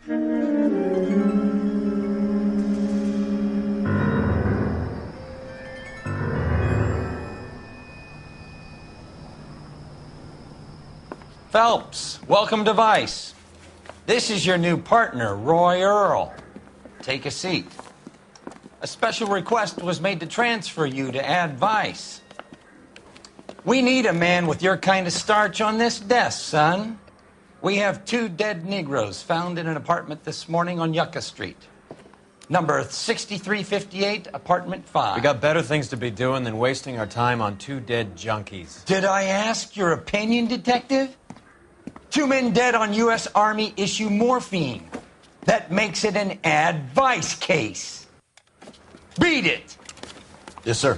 Phelps, welcome to Vice. This is your new partner, Roy Earl. Take a seat. A special request was made to transfer you to Ad Vice. We need a man with your kind of starch on this desk, son. We have 2 dead Negroes found in an apartment this morning on Yucca Street. Number 6358, apartment 5. We got better things to be doing than wasting our time on 2 dead junkies. Did I ask your opinion, detective? 2 men dead on U.S. Army issue morphine. That makes it an Ad Vice case. Beat it! Yes, sir.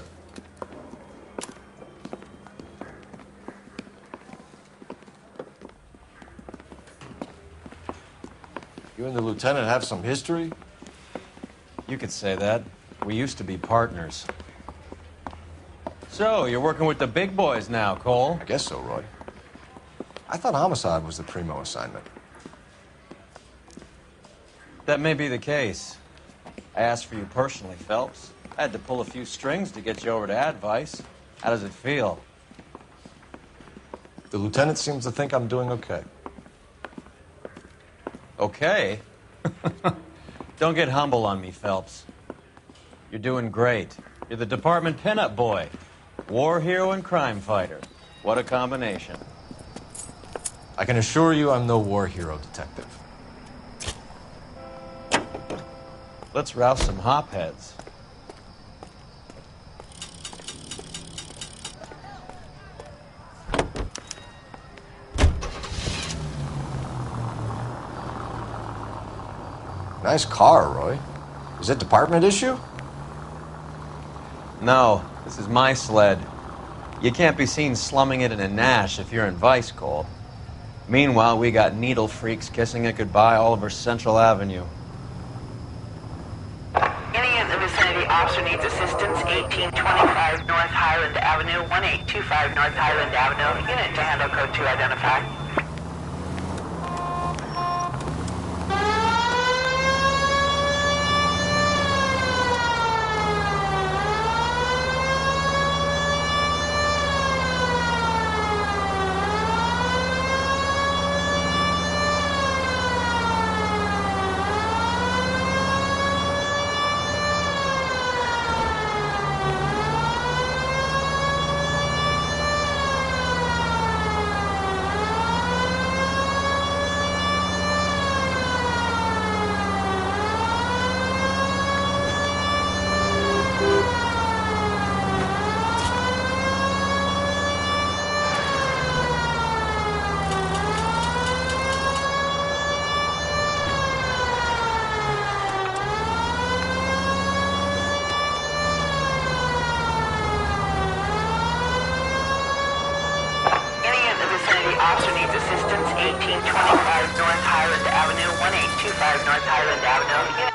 You and the lieutenant have some history? You could say that. We used to be partners. So, you're working with the big boys now, Cole? I guess so, Roy. I thought homicide was the primo assignment. That may be the case. I asked for you personally, Phelps. I had to pull a few strings to get you over to Ad Vice. How does it feel? The lieutenant seems to think I'm doing okay. Okay? Don't get humble on me, Phelps. You're doing great. You're the department pinup boy. War hero and crime fighter. What a combination. I can assure you I'm no war hero, detective. Let's rouse some hopheads. Nice car, Roy. Is it department issue? No, this is my sled. You can't be seen slumming it in a Nash if you're in Vice, Cole. Meanwhile, we got needle freaks kissing it goodbye all over Central Avenue. Any in the vicinity officer needs assistance, 1825 North Highland Avenue, 1825 North Highland Avenue. Unit to handle code 2 identified. Officer needs assistance, 1825 North Highland Avenue, 1825 North Highland Avenue.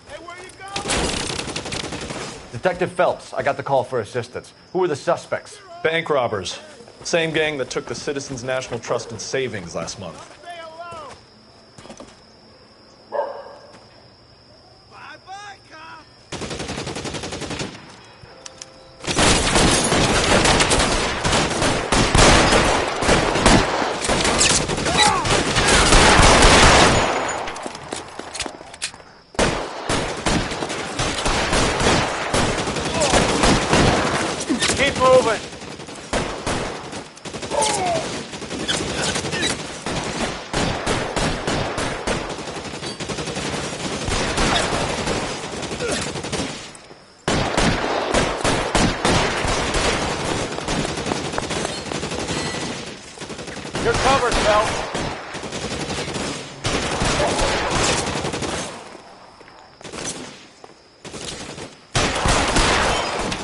Hey, where you going? Detective Phelps, I got the call for assistance. Who are the suspects? Bank robbers. Same gang that took the Citizens National Trust and Savings last month. Keep moving. You're covered, Phelps.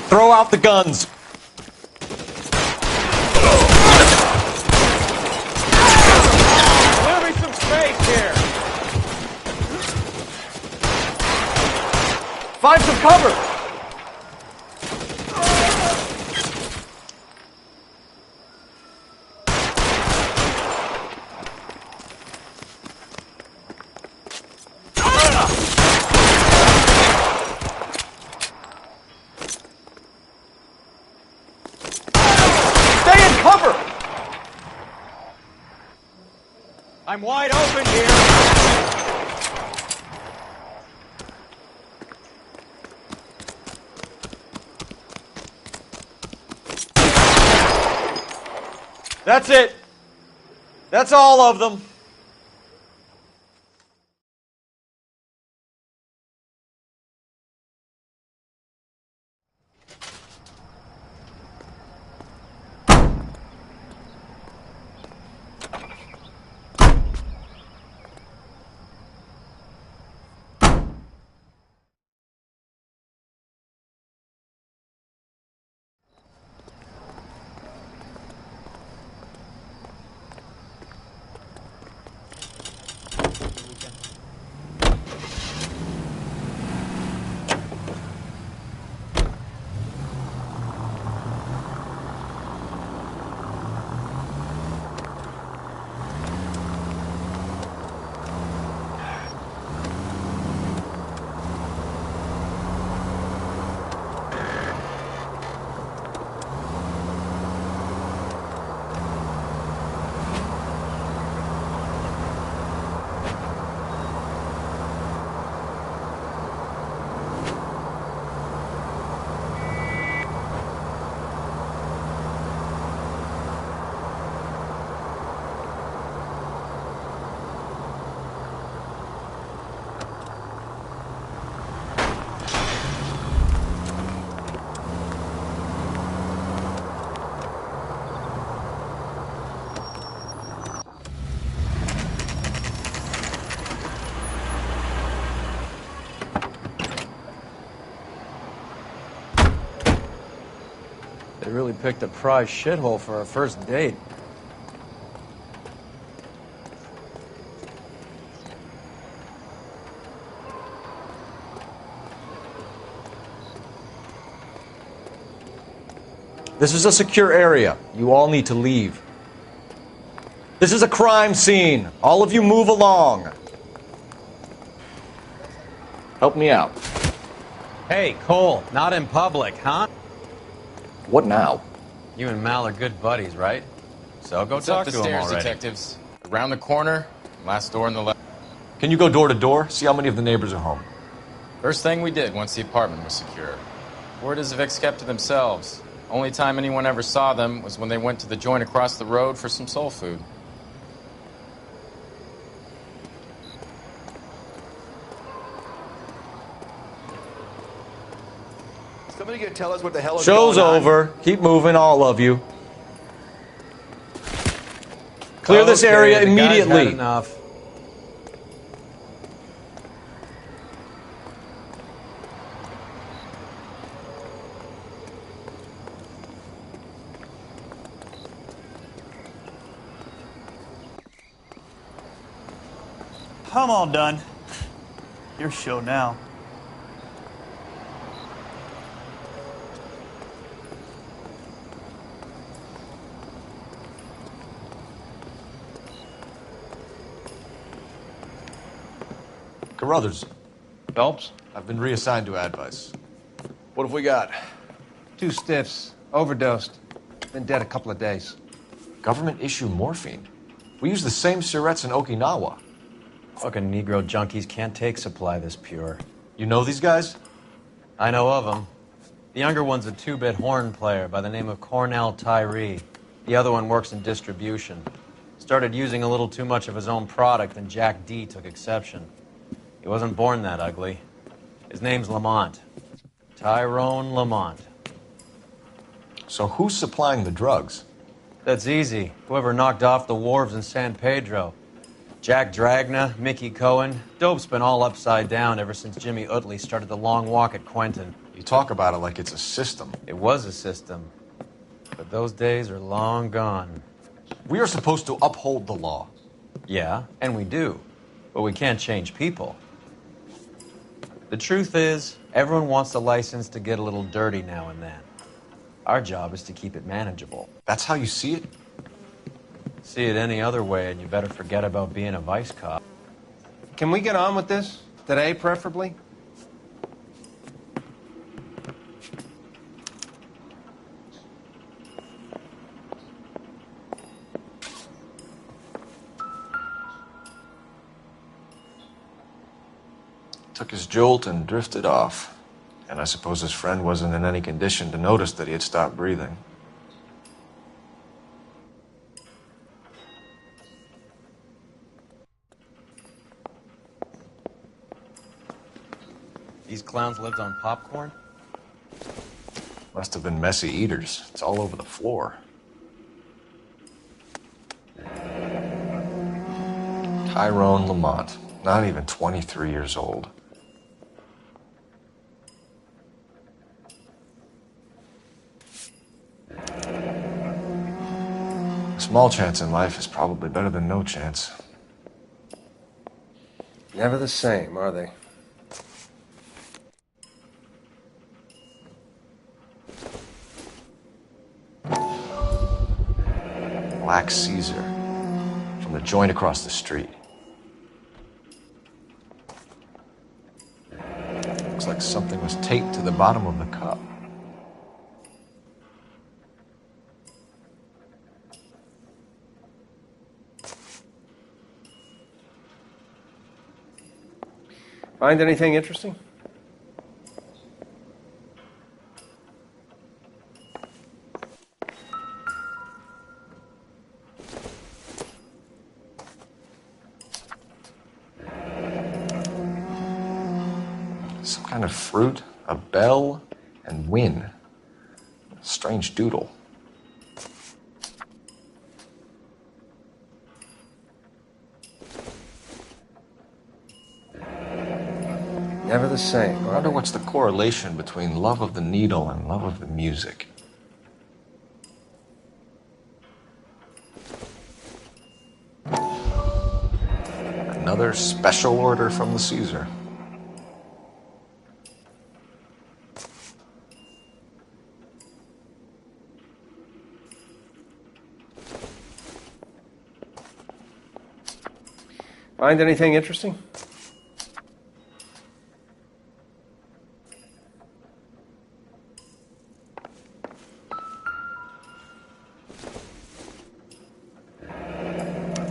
Throw out the guns! Clear me some space here. Find some cover. I'm wide open here! That's it. That's all of them. They really picked a prize shithole for our first date. This is a secure area. You all need to leave. This is a crime scene. All of you move along. Help me out. Hey, Cole, not in public, huh? What now? You and Mal are good buddies, right? So go It's talk up the to him stairs, already. detectives. Around the corner, last door on the left. Can you go door to door? See how many of the neighbors are home. First thing we did once the apartment was secure. Word is Vicks kept to themselves. Only time anyone ever saw them was when they went to the joint across the road for some soul food. Somebody gonna tell us what the hell is Show's going on? over. Keep moving, all of you. Clear this Okay, area the guy's had immediately. enough. I'm all done. Your show now. Carruthers, Phelps? I've been reassigned to Advice. What have we got? 2 stiffs, overdosed, been dead a couple of days. Government issue morphine. We use the same syrettes in Okinawa. Fucking Negro junkies can't take supply this pure. You know these guys? I know of them. The younger one's a 2-bit horn player by the name of Cornell Tyree. The other one works in distribution. Started using a little too much of his own product, and Jack D took exception. He wasn't born that ugly. His name's Lamont. Tyrone Lamont. So who's supplying the drugs? That's easy. Whoever knocked off the wharves in San Pedro. Jack Dragna, Mickey Cohen. Dope's been all upside down ever since Jimmy Utley started the long walk at Quentin. You talk about it like it's a system. It was a system. But those days are long gone. We are supposed to uphold the law. Yeah, and we do. But we can't change people. The truth is, everyone wants a license to get a little dirty now and then. Our job is to keep it manageable. That's how you see it? See it any other way, and you better forget about being a vice cop. Can we get on with this? Today, preferably? Took his jolt and drifted off. And I suppose his friend wasn't in any condition to notice that he had stopped breathing. These clowns lived on popcorn? Must have been messy eaters. It's all over the floor. Tyrone Lamont, not even 23 years old. A small chance in life is probably better than no chance. Never the same, are they? Black Caesar, from the joint across the street. Looks like something was taped to the bottom of the cup. Find anything interesting? Some kind of fruit, a bell, and win. Strange doodle. Never the same. I wonder what's the correlation between love of the needle and love of the music. Another special order from the Caesar. Find anything interesting?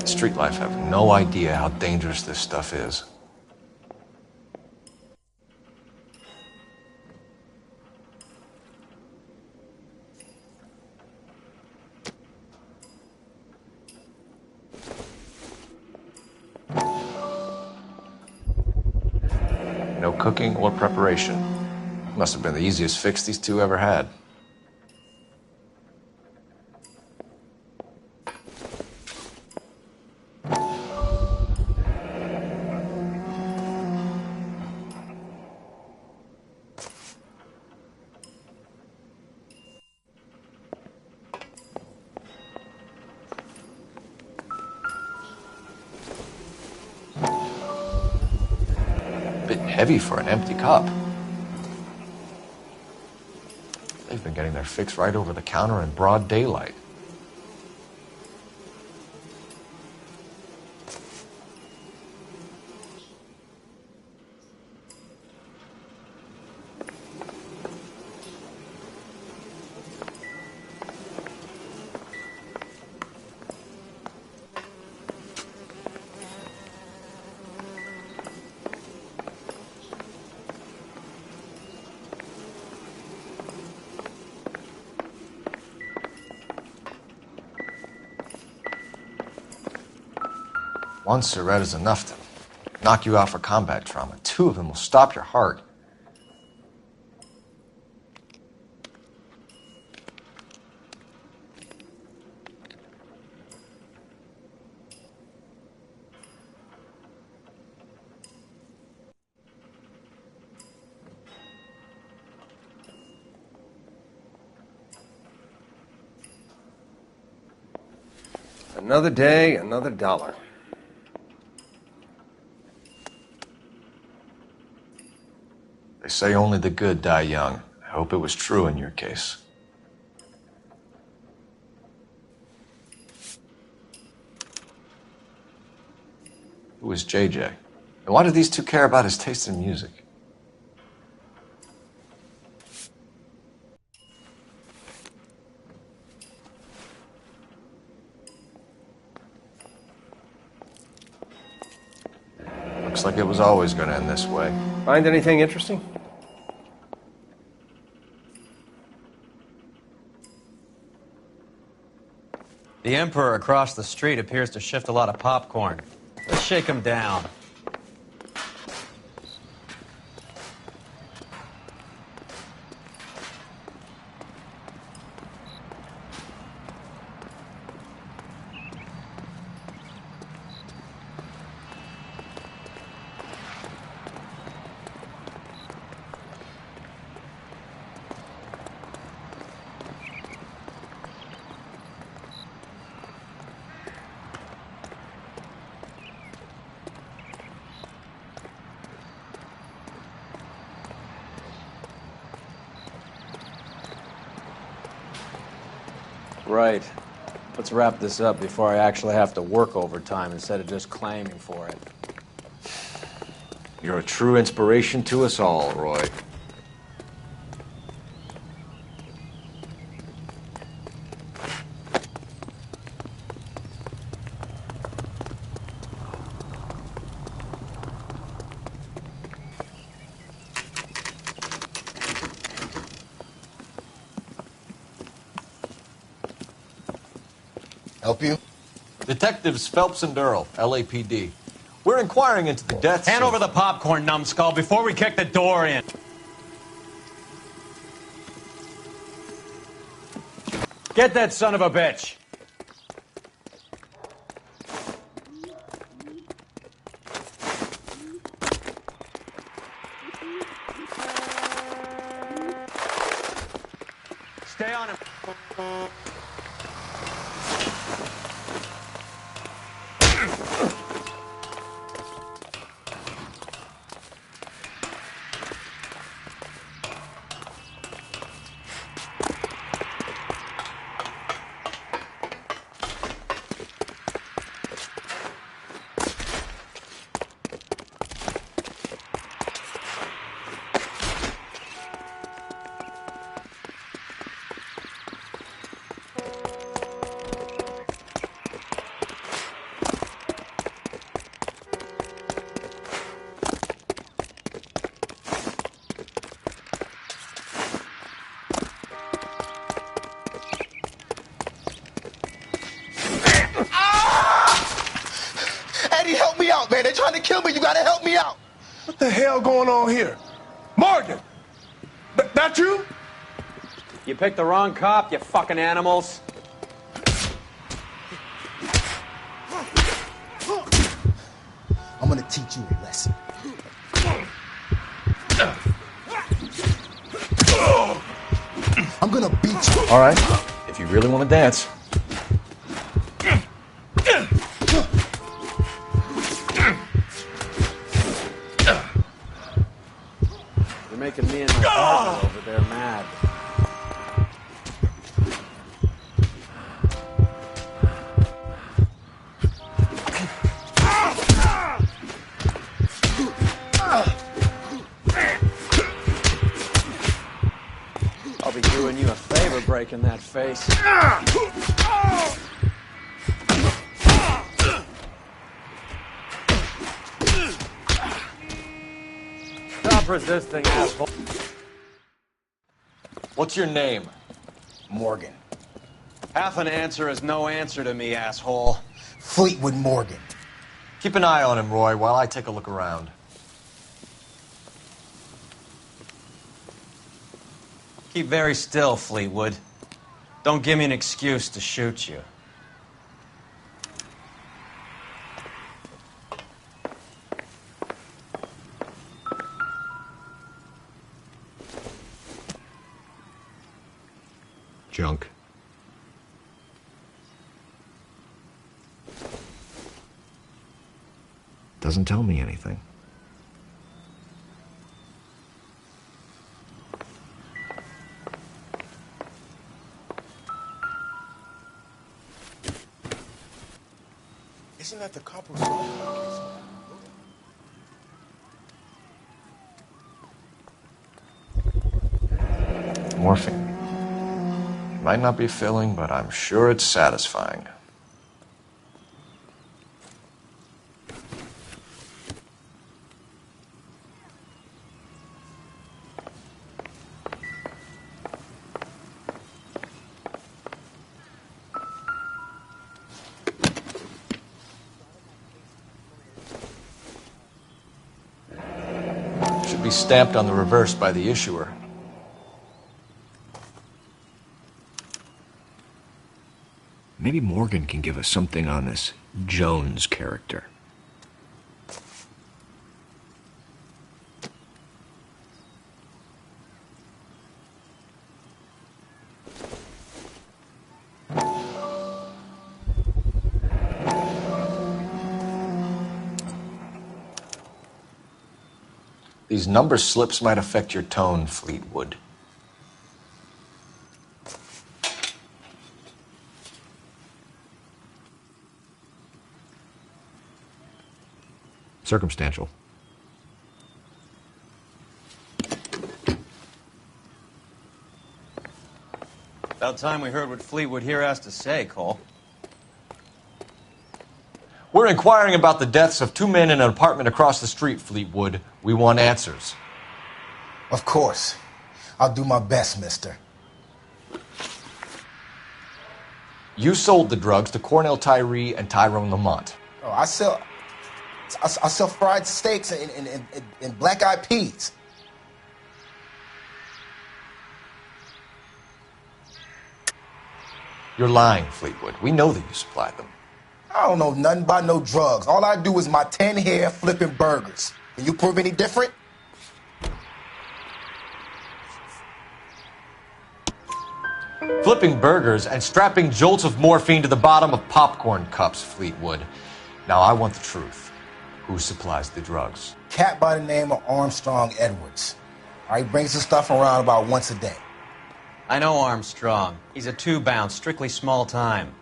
Street life have no idea how dangerous this stuff is. No cooking or preparation. Must have been the easiest fix these two ever had. Bit heavy for an empty cup. They've been getting their fix right over the counter in broad daylight. One cigarette is enough to knock you out for combat trauma. Two of them will stop your heart. Another day, another dollar. They say only the good die young. I hope it was true in your case. Who is JJ? And why do these two care about his taste in music? Looks like it was always going to end this way. Find anything interesting? The Emperor across the street appears to shift a lot of popcorn. Let's shake him down. Right. Let's wrap this up before I actually have to work overtime instead of just claiming for it. You're a true inspiration to us all, Roy. Help you? Detectives Phelps and Durrell, LAPD. We're inquiring into the deaths. Hand over the popcorn, numbskull, before we kick the door in. Get that son of a bitch. Stay on him. Help me out, man. They're trying to kill me. You gotta help me out. What the hell going on here? Morgan! That you? You picked the wrong cop, you fucking animals. I'm gonna teach you a lesson. I'm gonna beat you. All right, if you really want to dance. You're making me and my partner over there mad. I'll be doing you a favor breaking that face. Stop resisting, asshole. What's your name? Morgan. Half an answer is no answer to me, asshole. Fleetwood Morgan. Keep an eye on him, Roy, while I take a look around. Keep very still, Fleetwood. Don't give me an excuse to shoot you. Junk. Doesn't tell me anything. Isn't that the couple? Morphine. Might not be filling, but I'm sure it's satisfying. be stamped on the reverse by the issuer. Maybe Morgan can give us something on this Jones character. These number slips might affect your tone, Fleetwood. Circumstantial. About time we heard what Fleetwood here has to say, Cole. We're inquiring about the deaths of 2 men in an apartment across the street, Fleetwood. We want answers. Of course. I'll do my best, mister. You sold the drugs to Cornell Tyree and Tyrone Lamont. Oh, I sell fried steaks and black-eyed peas. You're lying, Fleetwood. We know that you supplied them. I don't know nothing about no drugs. All I do is my 10 hair flipping burgers. Can you prove any different? Flipping burgers and strapping jolts of morphine to the bottom of popcorn cups, Fleetwood. Now I want the truth. Who supplies the drugs? Cat by the name of Armstrong Edwards. He brings the stuff around about once a day. I know Armstrong. He's a 2-bounce, strictly small time.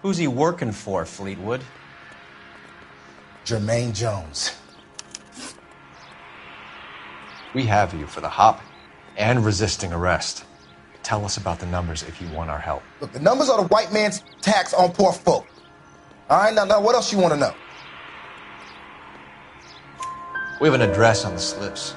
Who's he working for, Fleetwood? Jermaine Jones. We have you for the hop and resisting arrest. Tell us about the numbers if you want our help. Look, the numbers are the white man's tax on poor folk. All right, now what else you want to know? We have an address on the slips.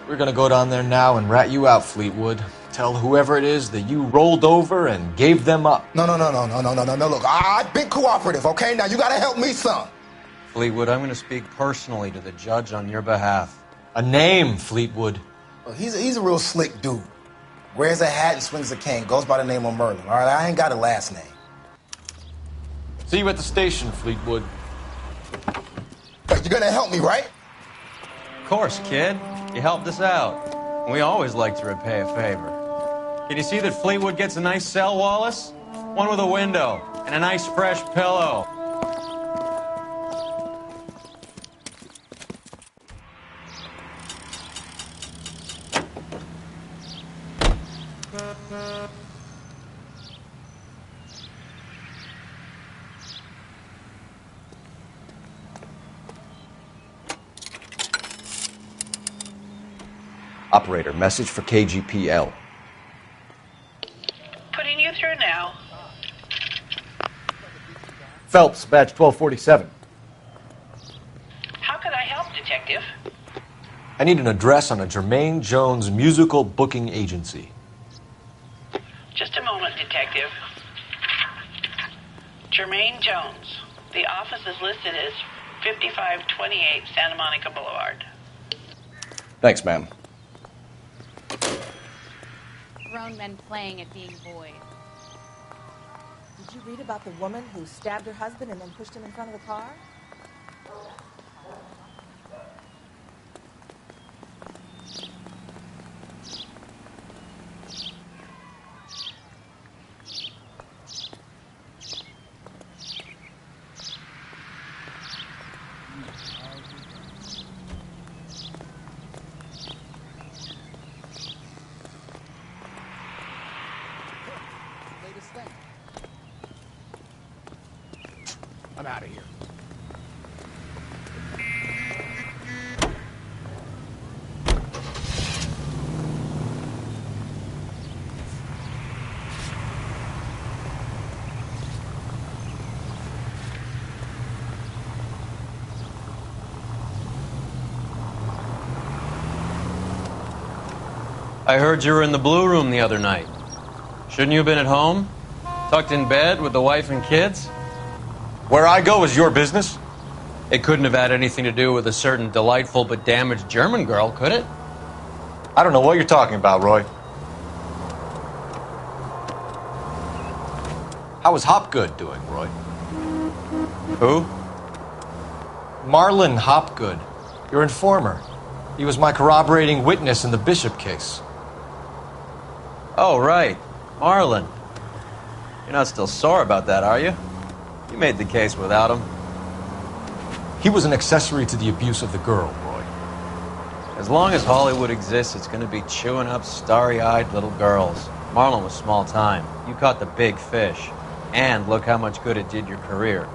We're gonna go down there now and rat you out, Fleetwood. Tell whoever it is that you rolled over and gave them up. No. Look, I've been cooperative, okay? Now you gotta help me some. Fleetwood, I'm gonna speak personally to the judge on your behalf. A name, Fleetwood. Well, he's a real slick dude. Wears a hat and swings a cane. Goes by the name of Merlin. All right, I ain't got a last name. See you at the station, Fleetwood. But you're gonna help me, right? Of course, kid. You helped us out. We always like to repay a favor. Can you see that Fleetwood gets a nice cell, Wallace? One with a window and a nice fresh pillow. Operator, message for KGPL. Putting you through now. Phelps, badge 1247. How could I help, Detective? I need an address on a Jermaine Jones musical booking agency. Just a moment, Detective. Jermaine Jones. The office is listed as 5528 Santa Monica Boulevard. Thanks, ma'am. Grown men playing at being boys. Did you read about the woman who stabbed her husband and then pushed him in front of the car? I'm out of here. I heard you were in the Blue Room the other night. Shouldn't you have been at home? Tucked in bed with the wife and kids? Where I go is your business? It couldn't have had anything to do with a certain delightful but damaged German girl, could it? I don't know what you're talking about, Roy. How is Hopgood doing, Roy? Who? Marlon Hopgood, your informer. He was my corroborating witness in the Bishop case. Oh, right. Marlon. You're not still sore about that, are you? You made the case without him. He was an accessory to the abuse of the girl, Roy. As long as Hollywood exists, it's going to be chewing up starry-eyed little girls. Marlon was small time. You caught the big fish. And look how much good it did your career.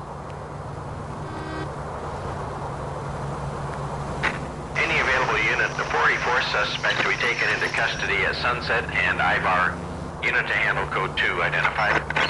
Any available unit, the 44 suspect to be taken into custody at Sunset and Ivar. Unit to handle code 2 identified.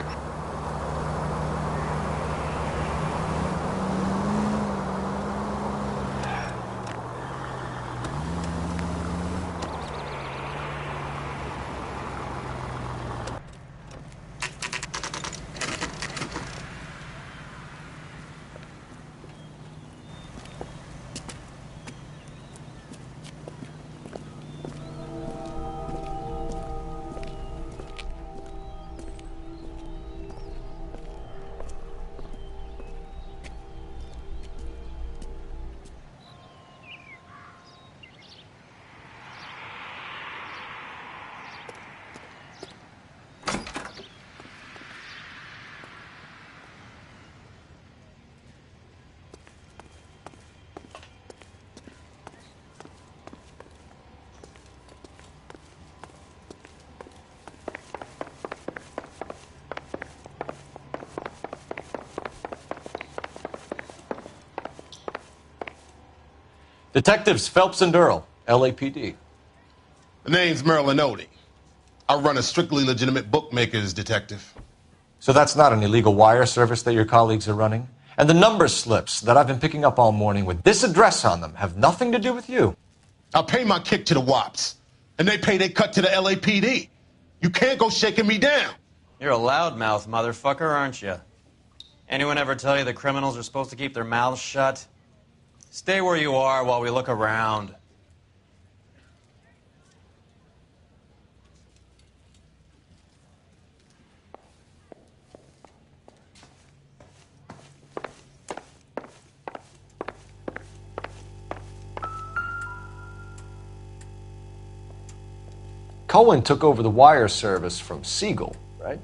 Detectives Phelps and Earl, LAPD. The name's Merlin Odie. I run a strictly legitimate bookmakers detective. So that's not an illegal wire service that your colleagues are running? And the number slips that I've been picking up all morning with this address on them have nothing to do with you? I pay my kick to the WAPs, and they pay their cut to the LAPD. You can't go shaking me down. You're a loudmouth motherfucker, aren't you? Anyone ever tell you that criminals are supposed to keep their mouths shut? Stay where you are while we look around. Cohen took over the wire service from Siegel, right?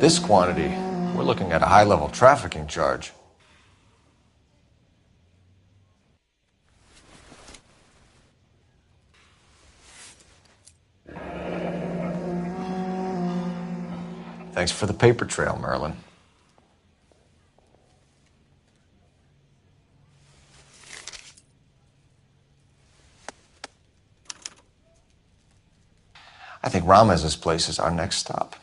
this quantity, we're looking at a high-level trafficking charge. Thanks for the paper trail, Merlin. I think Ramez's place is our next stop.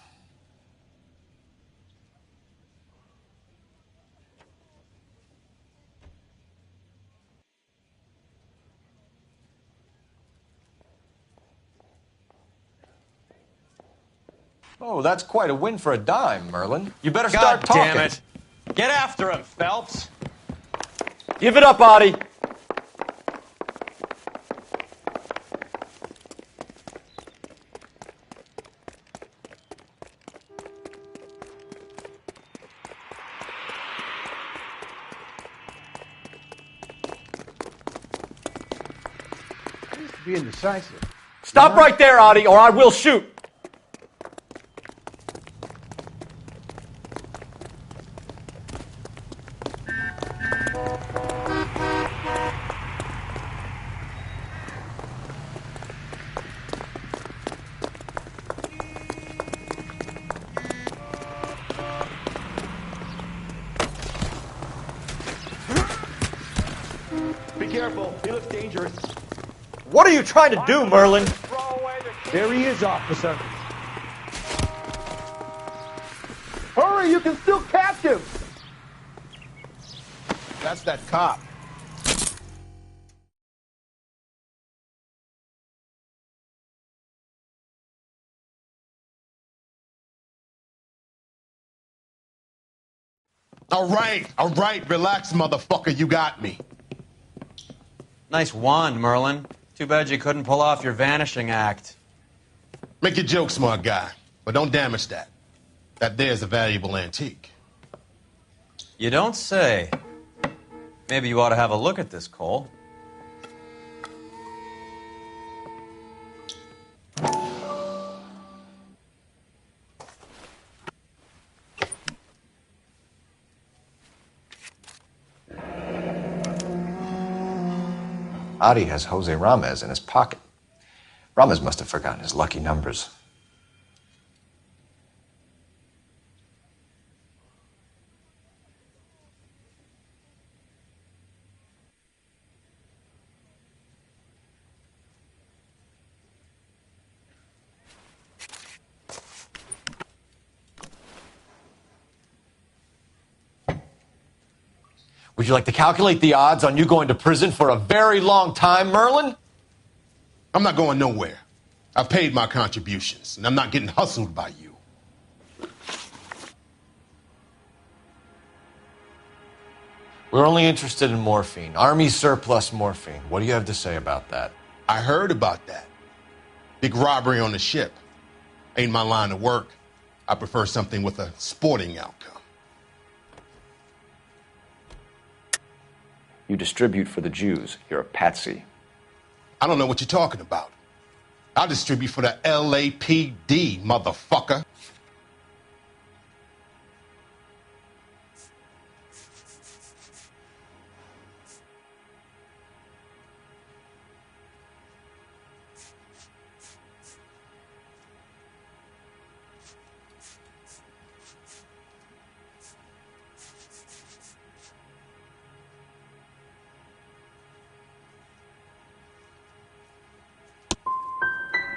Oh, that's quite a win for a dime, Merlin. You better start talking. God damn it. Get after him, Phelps. Give it up, Audie. Be indecisive. Stop right there, Audie, or I will shoot. Be careful. He looks dangerous. What are you trying to do, Merlin? There he is, officer. Hurry, you can still catch him. That's that cop. All right, relax, motherfucker, you got me. Nice wand, Merlin. Too bad you couldn't pull off your vanishing act. Make your joke, smart guy, but don't damage that. That there's a valuable antique. You don't say. Maybe you ought to have a look at this, Cole. Audie has Jose Ramez in his pocket. Ramez must have forgotten his lucky numbers. Would you like to calculate the odds on you going to prison for a very long time, Merlin? I'm not going nowhere. I've paid my contributions, and I'm not getting hustled by you. We're only interested in morphine. Army surplus morphine. What do you have to say about that? I heard about that. Big robbery on the ship. Ain't my line of work. I prefer something with a sporting outcome. You distribute for the Jews. You're a patsy. I don't know what you're talking about. I'll distribute for the LAPD, motherfucker.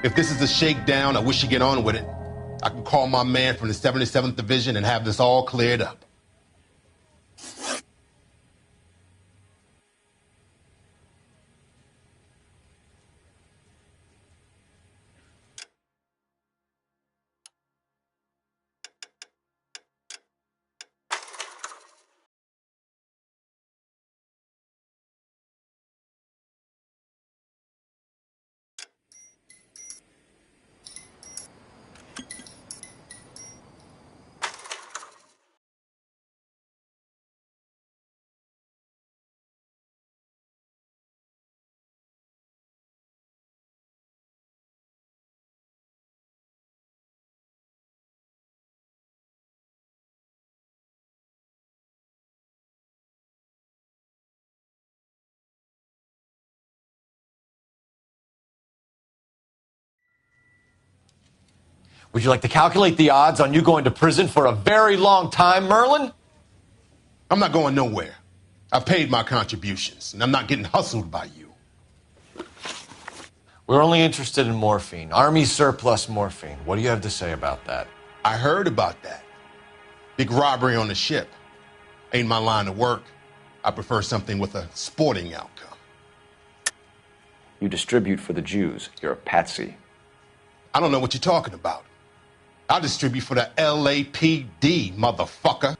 If this is a shakedown, I wish you get on with it. I can call my man from the 77th Division and have this all cleared up. Would you like to calculate the odds on you going to prison for a very long time, Merlin? I'm not going nowhere. I've paid my contributions, and I'm not getting hustled by you. We're only interested in morphine. Army surplus morphine. What do you have to say about that? I heard about that. Big robbery on the ship. Ain't my line of work. I prefer something with a sporting outcome. You distribute for the Jews. You're a patsy. I don't know what you're talking about. I'll distribute for the LAPD, motherfucker.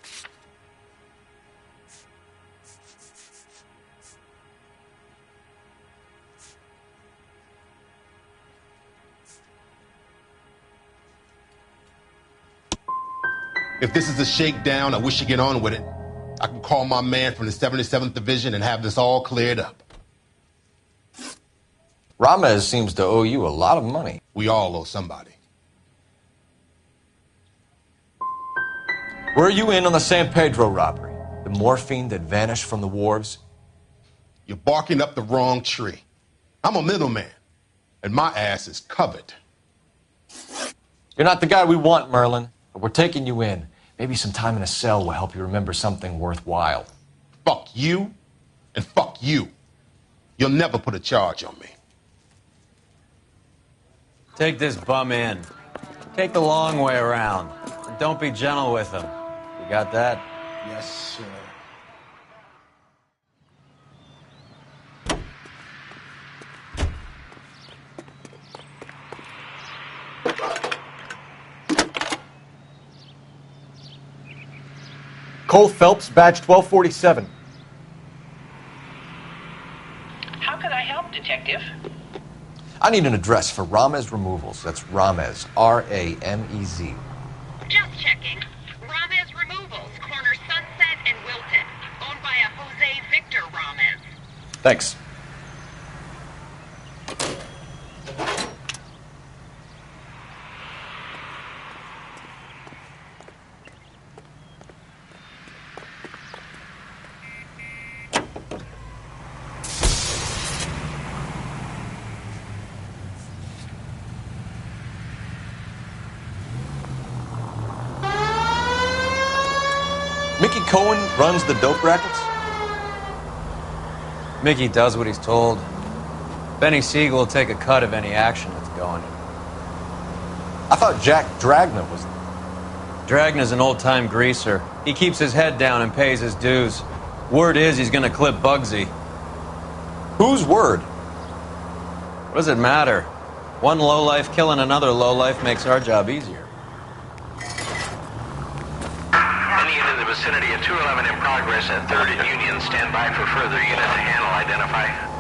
If this is a shakedown, I wish you get on with it. I can call my man from the 77th Division and have this all cleared up. Ramez seems to owe you a lot of money. We all owe somebody. Were you in on the San Pedro robbery? The morphine that vanished from the wharves? You're barking up the wrong tree. I'm a middleman, and my ass is covered. You're not the guy we want, Merlin, but we're taking you in. Maybe some time in a cell will help you remember something worthwhile. Fuck you, and fuck you. You'll never put a charge on me. Take this bum in. Take the long way around. And don't be gentle with him. You got that? Yes, sir. Cole Phelps, badge 1247. How can I help, Detective? I need an address for Ramez Removals. That's Ramez, R-A-M-E-Z. Just checking. Ramez Removals, corner Sunset and Wilton. Owned by a Jose Victor Ramez. Thanks. Mickey Cohen runs the dope rackets? Mickey does what he's told. Benny Siegel will take a cut of any action that's going. I thought Jack Dragna was... Dragna's an old-time greaser. He keeps his head down and pays his dues. Word is he's gonna clip Bugsy. Whose word? What does it matter? One lowlife killing another lowlife makes our job easier. Any unit in the vicinity of 211 in progress at 3rd and Union. Stand by for further unit to handle. Identify.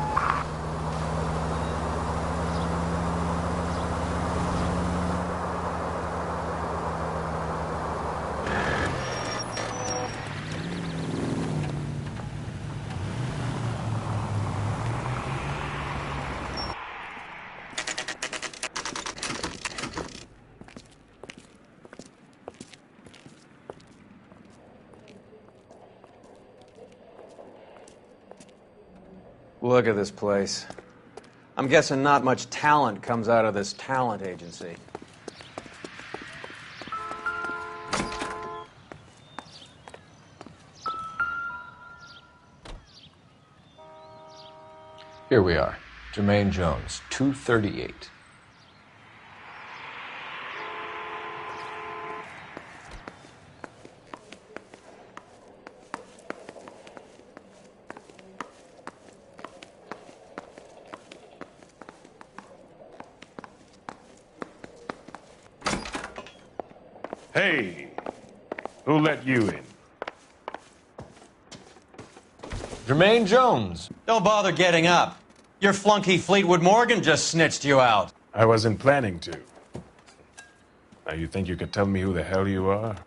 Look at this place. I'm guessing not much talent comes out of this talent agency. Here we are. Jermaine Jones, 238. Hey, who let you in? Jermaine Jones. Don't bother getting up. Your flunky Fleetwood Morgan just snitched you out. I wasn't planning to. Now, you think you could tell me who the hell you are?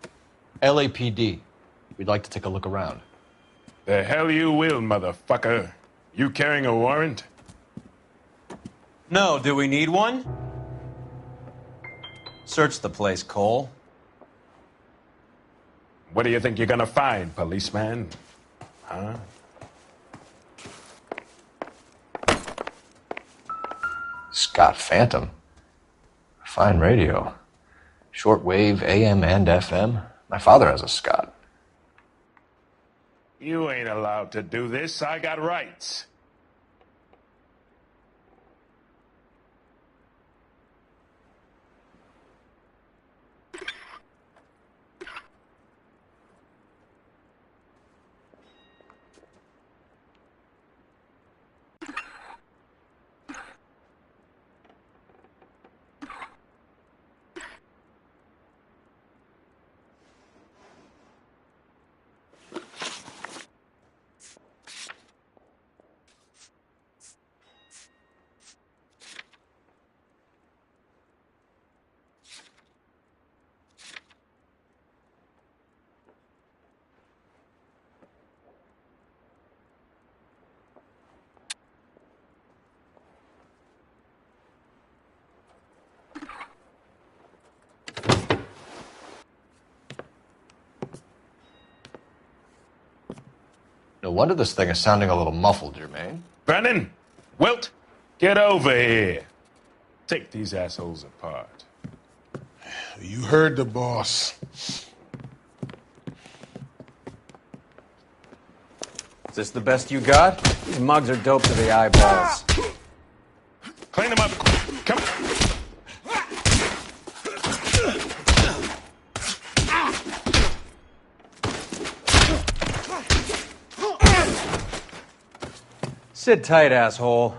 LAPD. We'd like to take a look around. The hell you will, motherfucker. You carrying a warrant? No, do we need one? Search the place, Cole. What do you think you're gonna find, policeman? Huh? Scott Phantom. Fine radio. Shortwave, AM, and FM. My father has a Scott. You ain't allowed to do this. I got rights. No wonder this thing is sounding a little muffled, Jermaine. Brennan, Wilt, get over here. Take these assholes apart. You heard the boss. Is this the best you got? These mugs are dope to the eyeballs. Clean them up. Come. Sit tight, asshole.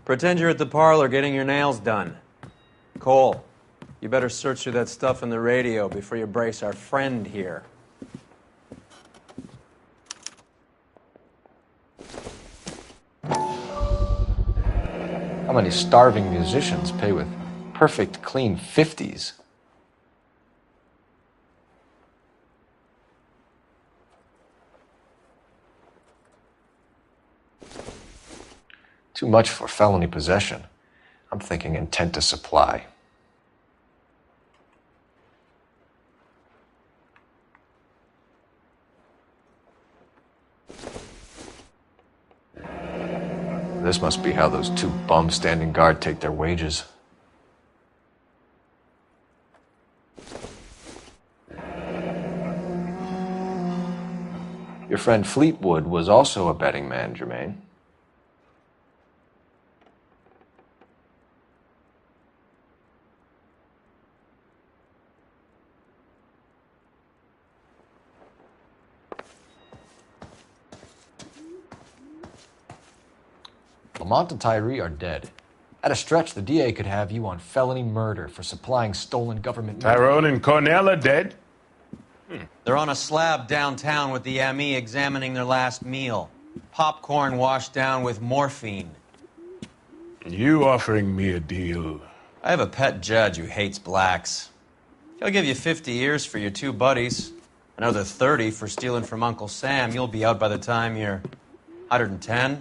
Pretend you're at the parlor getting your nails done. Cole, you better search through that stuff in the radio before you brace our friend here. How many starving musicians pay with perfect, clean 50s? Too much for felony possession. I'm thinking intent to supply. This must be how those two bums standing guard take their wages. Your friend Fleetwood was also a betting man, Jermaine. Lamont and Tyree are dead. At a stretch, the DA could have you on felony murder for supplying stolen government... Tyrone and Cornell are dead? They're on a slab downtown with the ME examining their last meal. Popcorn washed down with morphine. You offering me a deal? I have a pet judge who hates blacks. He'll give you 50 years for your two buddies. Another 30 for stealing from Uncle Sam. You'll be out by the time you're 110.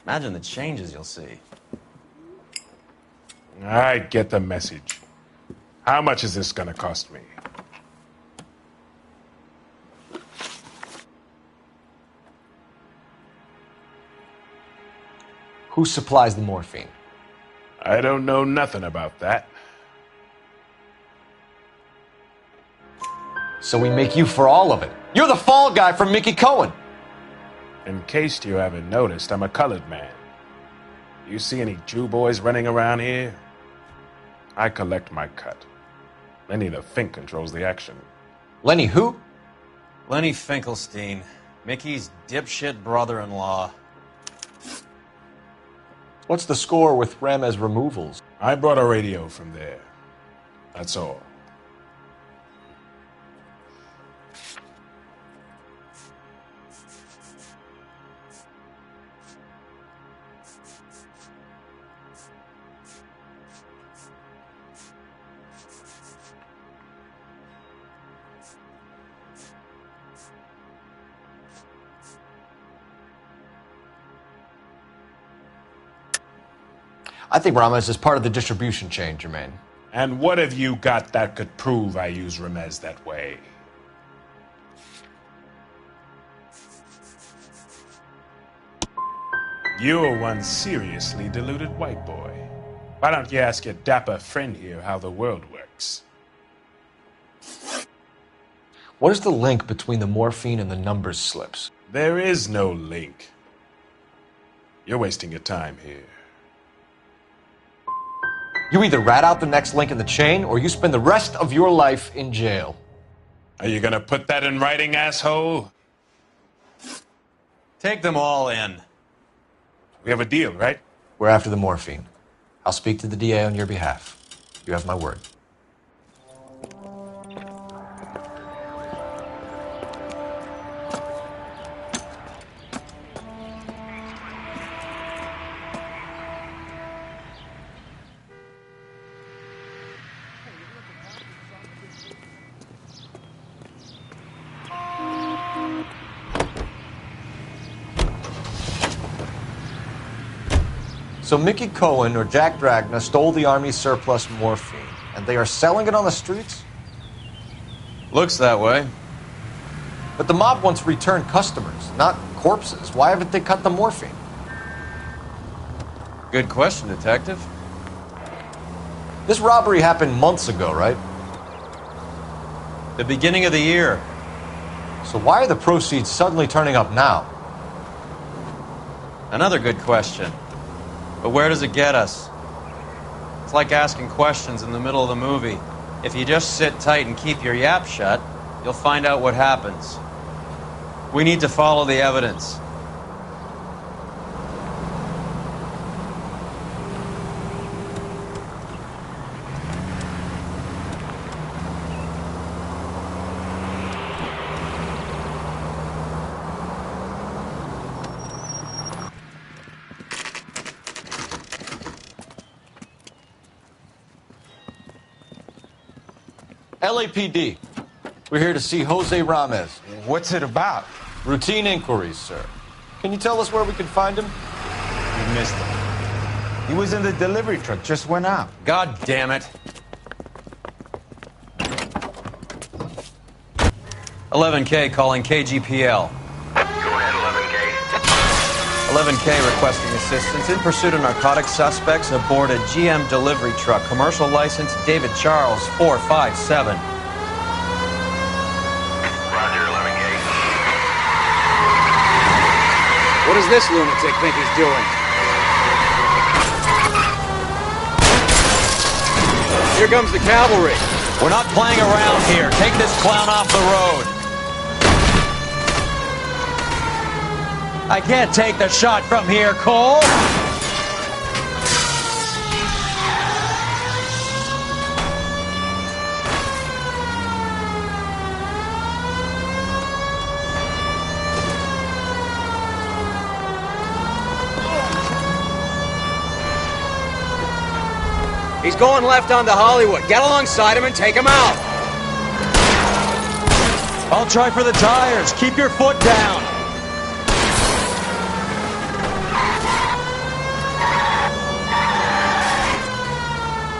Imagine the changes you'll see. I get the message. How much is this gonna cost me? Who supplies the morphine? I don't know nothing about that. So we make you for all of it. You're the fall guy from Mickey Cohen. In case you haven't noticed, I'm a colored man. You see any Jew boys running around here? I collect my cut. Lenny the Fink controls the action. Lenny who? Lenny Finkelstein, Mickey's dipshit brother-in-law. What's the score with Ramez removals? I brought a radio from there. That's all. I think Ramez is part of the distribution chain, Jermaine. And what have you got that could prove I use Ramez that way? You're one seriously deluded white boy. Why don't you ask your dapper friend here how the world works? What is the link between the morphine and the numbers slips? There is no link. You're wasting your time here. You either rat out the next link in the chain, or you spend the rest of your life in jail. Are you gonna put that in writing, asshole? Take them all in. We have a deal, right? We're after the morphine. I'll speak to the DA on your behalf. You have my word. So Mickey Cohen or Jack Dragna stole the Army's surplus morphine, and they are selling it on the streets? Looks that way. But the mob wants returned customers, not corpses. Why haven't they cut the morphine? Good question, Detective. This robbery happened months ago, right? The beginning of the year. So why are the proceeds suddenly turning up now? Another good question. But where does it get us? It's like asking questions in the middle of the movie. If you just sit tight and keep your yap shut, you'll find out what happens. We need to follow the evidence. LAPD. We're here to see Jose Ramez. What's it about? Routine inquiries, sir. Can you tell us where we can find him? You missed him. He was in the delivery truck, just went out. God damn it. 11K calling KGPL. Go ahead, 11K. 11K requesting assistance in pursuit of narcotic suspects aboard a GM delivery truck. Commercial license David Charles 457. Roger, 11K. What does this lunatic think he's doing? Here comes the cavalry. We're not playing around here. Take this clown off the road. I can't take the shot from here, Cole. He's going left onto Hollywood. Get alongside him and take him out. I'll try for the tires. Keep your foot down.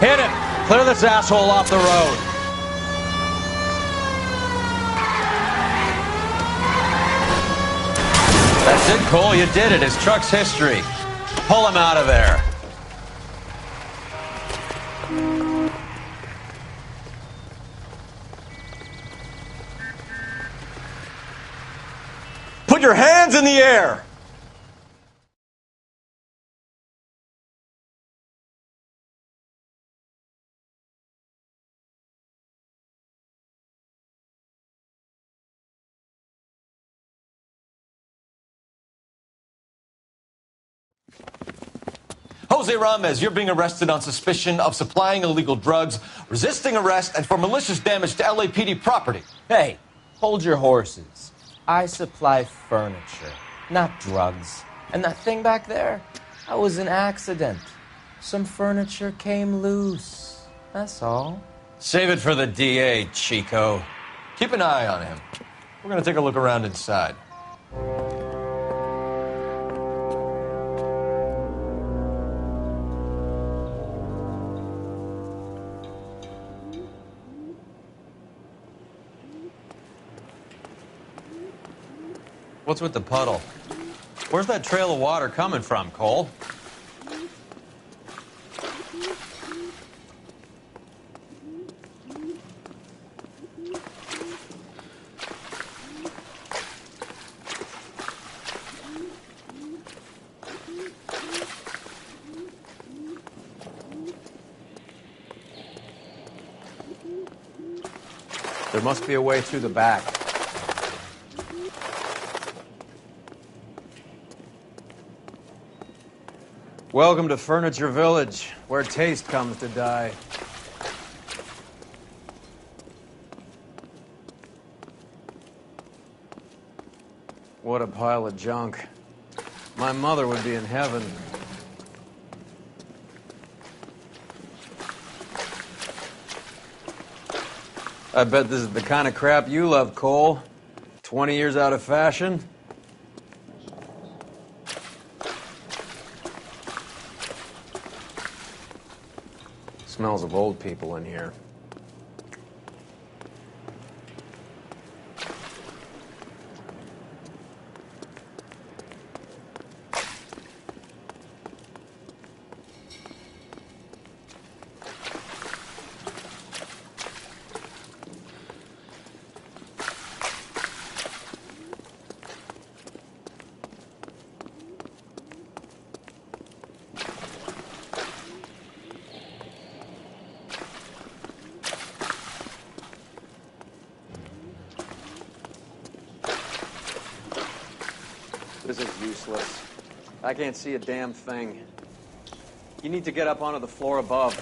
Hit him! Clear this asshole off the road. That's it, Cole. You did it. His truck's history. Pull him out of there. Put your hands in the air! Jose Ramez, you're being arrested on suspicion of supplying illegal drugs, resisting arrest, and for malicious damage to LAPD property. Hey, hold your horses. I supply furniture, not drugs. And that thing back there, that was an accident. Some furniture came loose. That's all. Save it for the DA, Chico. Keep an eye on him. We're going to take a look around inside. What's with the puddle? Where's that trail of water coming from, Cole? There must be a way through the back. Welcome to Furniture Village, where taste comes to die. What a pile of junk. My mother would be in heaven. I bet this is the kind of crap you love, Cole. 20 years out of fashion. Smells of old people in here. This is useless. I can't see a damn thing. You need to get up onto the floor above.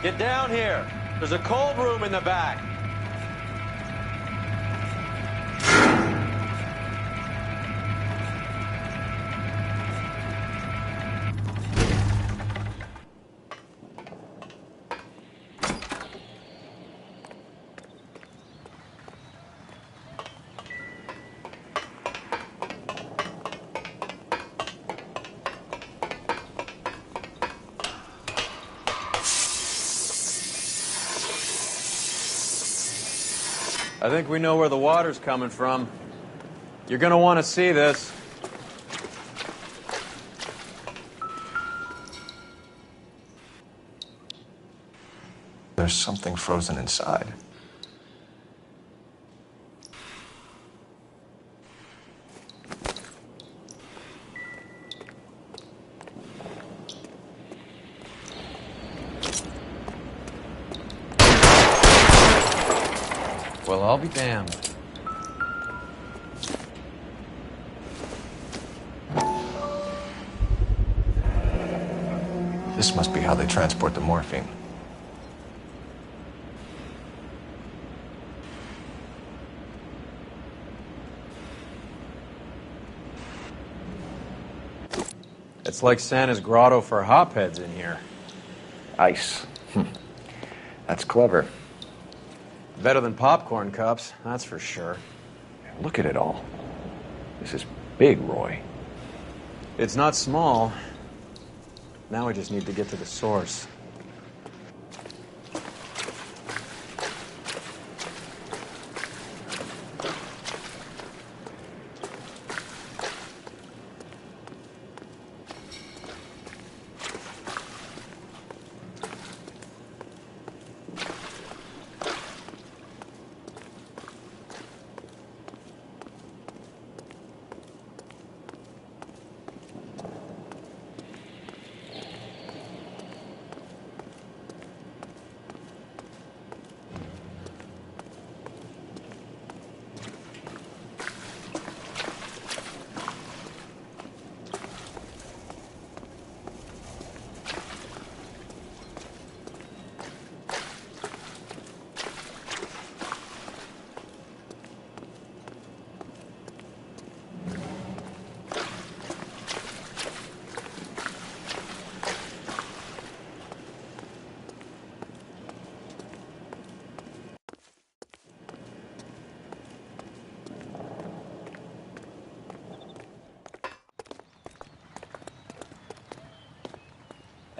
Get down here. There's a cold room in the back. I think we know where the water's coming from. You're gonna want to see this. There's something frozen inside. Well, I'll be damned. This must be how they transport the morphine. It's like Santa's grotto for hopheads in here. Ice. That's clever. Better than popcorn cups, that's for sure. Look at it all. This is big, Roy. It's not small. Now we just need to get to the source.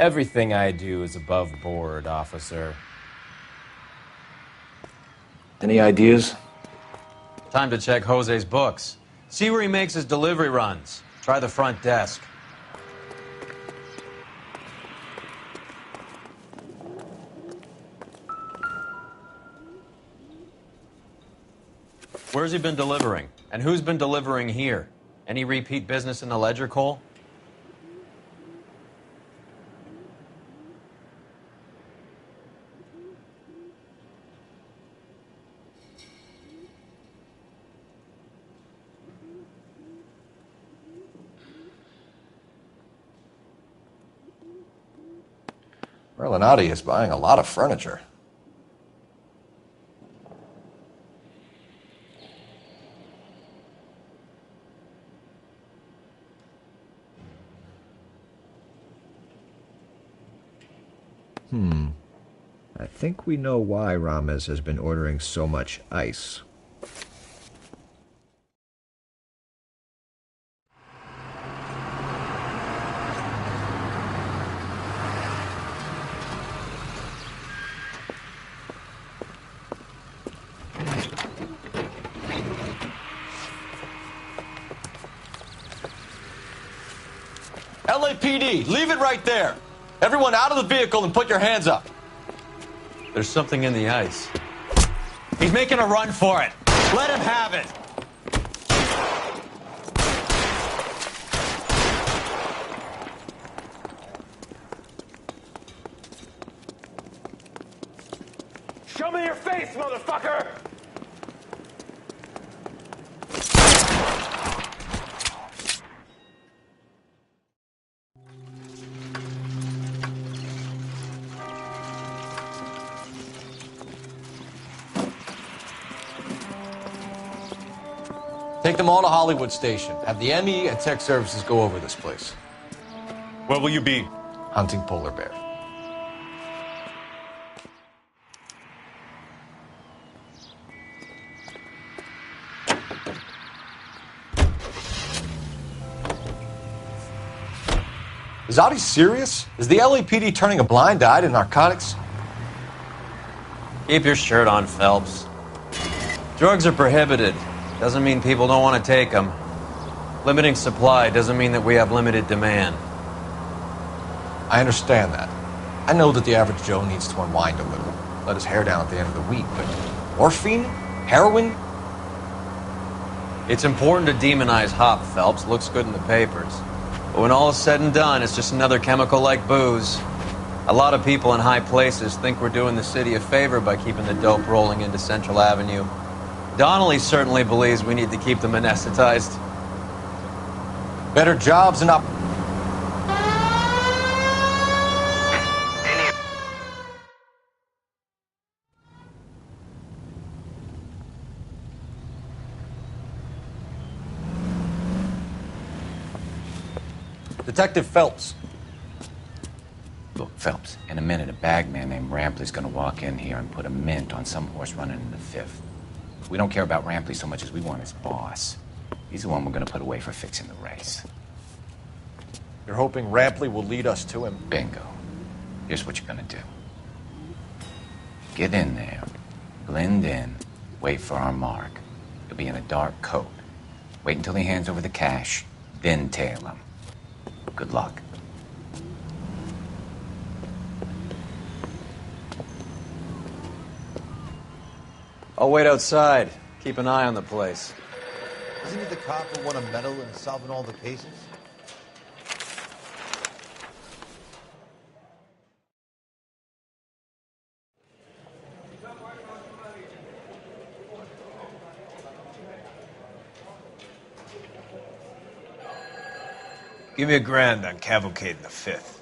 Everything I do is above board, officer. Any ideas? Time to check Jose's books. See where he makes his delivery runs. Try the front desk. Where's he been delivering? And who's been delivering here? Any repeat business in the ledger, Cole? Merlinotti is buying a lot of furniture. I think we know why Rames has been ordering so much ice. LAPD, leave it right there. Everyone out of the vehicle and put your hands up. There's something in the ice. He's making a run for it. Let him have it. Show me your face, motherfucker! Take them all to Hollywood Station. Have the ME and Tech Services go over this place. Where will you be? Hunting polar bear. Is Audie serious? Is the LAPD turning a blind eye to narcotics? Keep your shirt on, Phelps. Drugs are prohibited. Doesn't mean people don't want to take them. Limiting supply doesn't mean that we have limited demand. I understand that. I know that the average Joe needs to unwind a little, let his hair down at the end of the week, but morphine? Heroin? It's important to demonize hop, Phelps. Looks good in the papers. But when all is said and done, it's just another chemical like booze. A lot of people in high places think we're doing the city a favor by keeping the dope rolling into Central Avenue. Donnelly certainly believes we need to keep them anesthetized. Better jobs and up. Detective Phelps. Look, Phelps, in a minute, a bagman named Rampley's gonna walk in here and put a mint on some horse running in the fifth. We don't care about Rampley so much as we want his boss. He's the one we're gonna put away for fixing the race. You're hoping Rampley will lead us to him? Bingo. Here's what you're gonna do. Get in there, blend in, wait for our mark. You'll be in a dark coat. Wait until he hands over the cash, then tail him. Good luck. I'll wait outside. Keep an eye on the place. Isn't he the cop who won a medal in solving all the cases? Give me $1,000 on Cavalcade in the 5th.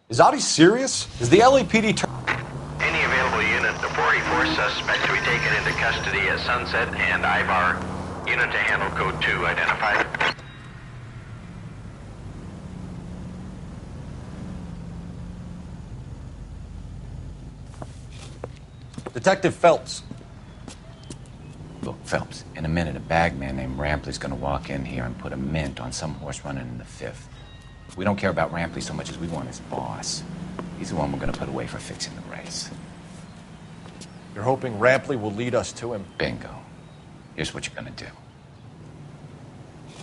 Is Audie serious? Is the LAPD Any available unit, the 44 suspect to be taken into custody at Sunset and Ivar. Unit to handle code 2 identified. Detective Phelps. Look, Phelps, in a minute, a bagman named Rampley's gonna walk in here and put a mint on some horse running in the 5th. We don't care about Rampley so much as we want his boss. He's the one we're gonna put away for fixing the race. You're hoping Rampley will lead us to him? Bingo. Here's what you're gonna do.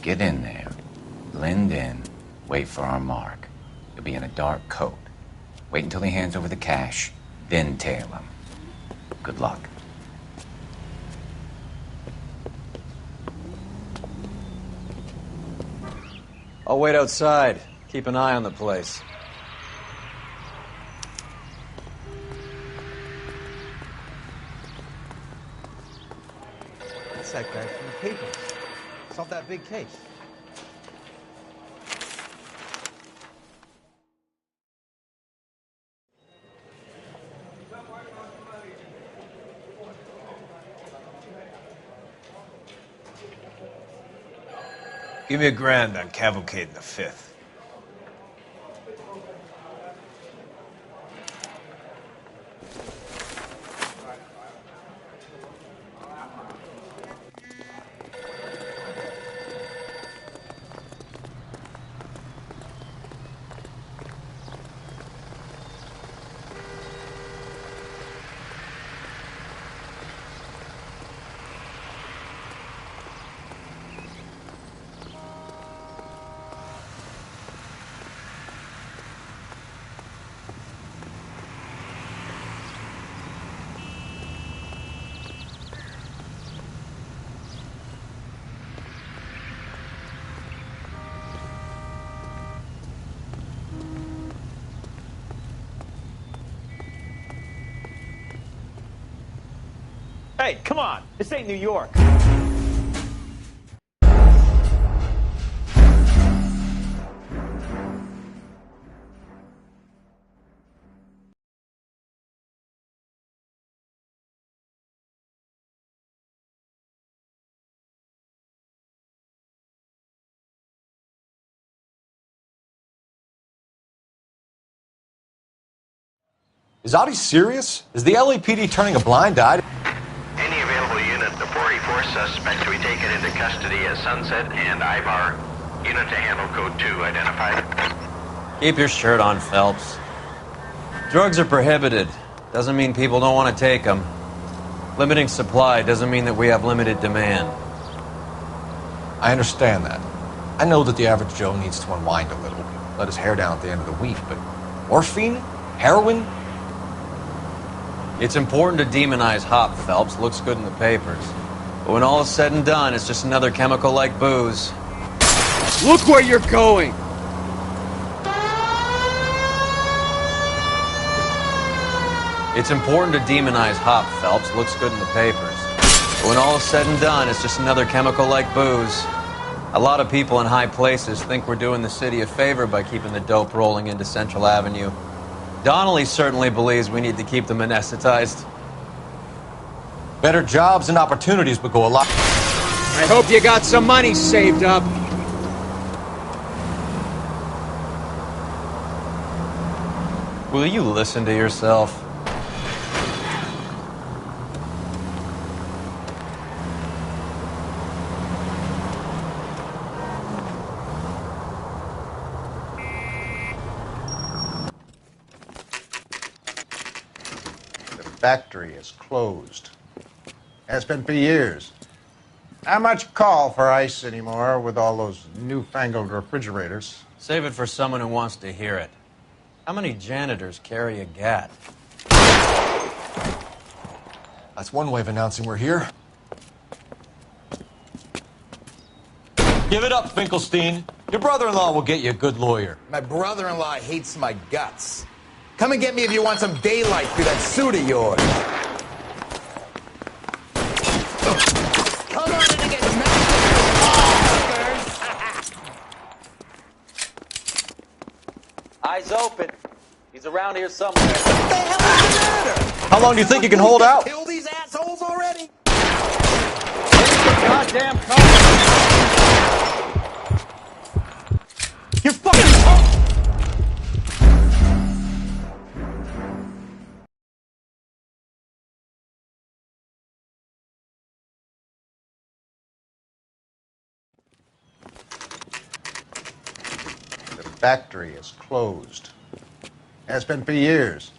Get in there, blend in, wait for our mark. You'll be in a dark coat. Wait until he hands over the cash, then tail him. Good luck. I'll wait outside. Keep an eye on the place. That's that guy from the papers. Solved that big case. Give me $1,000 on Cavalcade in the 5th. Hey, come on. This ain't New York. Is Audie serious? Is the LAPD turning a blind eye? Any available unit, the 44 suspect to be taken into custody at Sunset and Ivar. Unit to handle code 2 identified. Keep your shirt on, Phelps. Drugs are prohibited. Doesn't mean people don't want to take them. Limiting supply doesn't mean that we have limited demand. I understand that. I know that the average Joe needs to unwind a little, let his hair down at the end of the week, but morphine? Heroin? It's important to demonize hop, Phelps. Looks good in the papers. But when all is said and done, it's just another chemical like booze. Look where you're going! It's important to demonize hop, Phelps. Looks good in the papers. But when all is said and done, it's just another chemical like booze. A lot of people in high places think we're doing the city a favor by keeping the dope rolling into Central Avenue. Donnelly certainly believes we need to keep them anesthetized. Better jobs and opportunities would go a lot. I hope you got some money saved up. Will you listen to yourself? Factory is closed. Has been for years. Not much call for ice anymore with all those newfangled refrigerators. Save it for someone who wants to hear it. How many janitors carry a gat? That's one way of announcing we're here. Give it up, Finkelstein. Your brother-in-law will get you a good lawyer. My brother-in-law hates my guts. Come and get me if you want some daylight through that suit of yours. Come on in and get Eyes open. He's around here somewhere. What the hell is the matter? How long do you think you can hold out? Kill these assholes already? Goddamn cover! You're fucking... The factory is closed. Has been for years.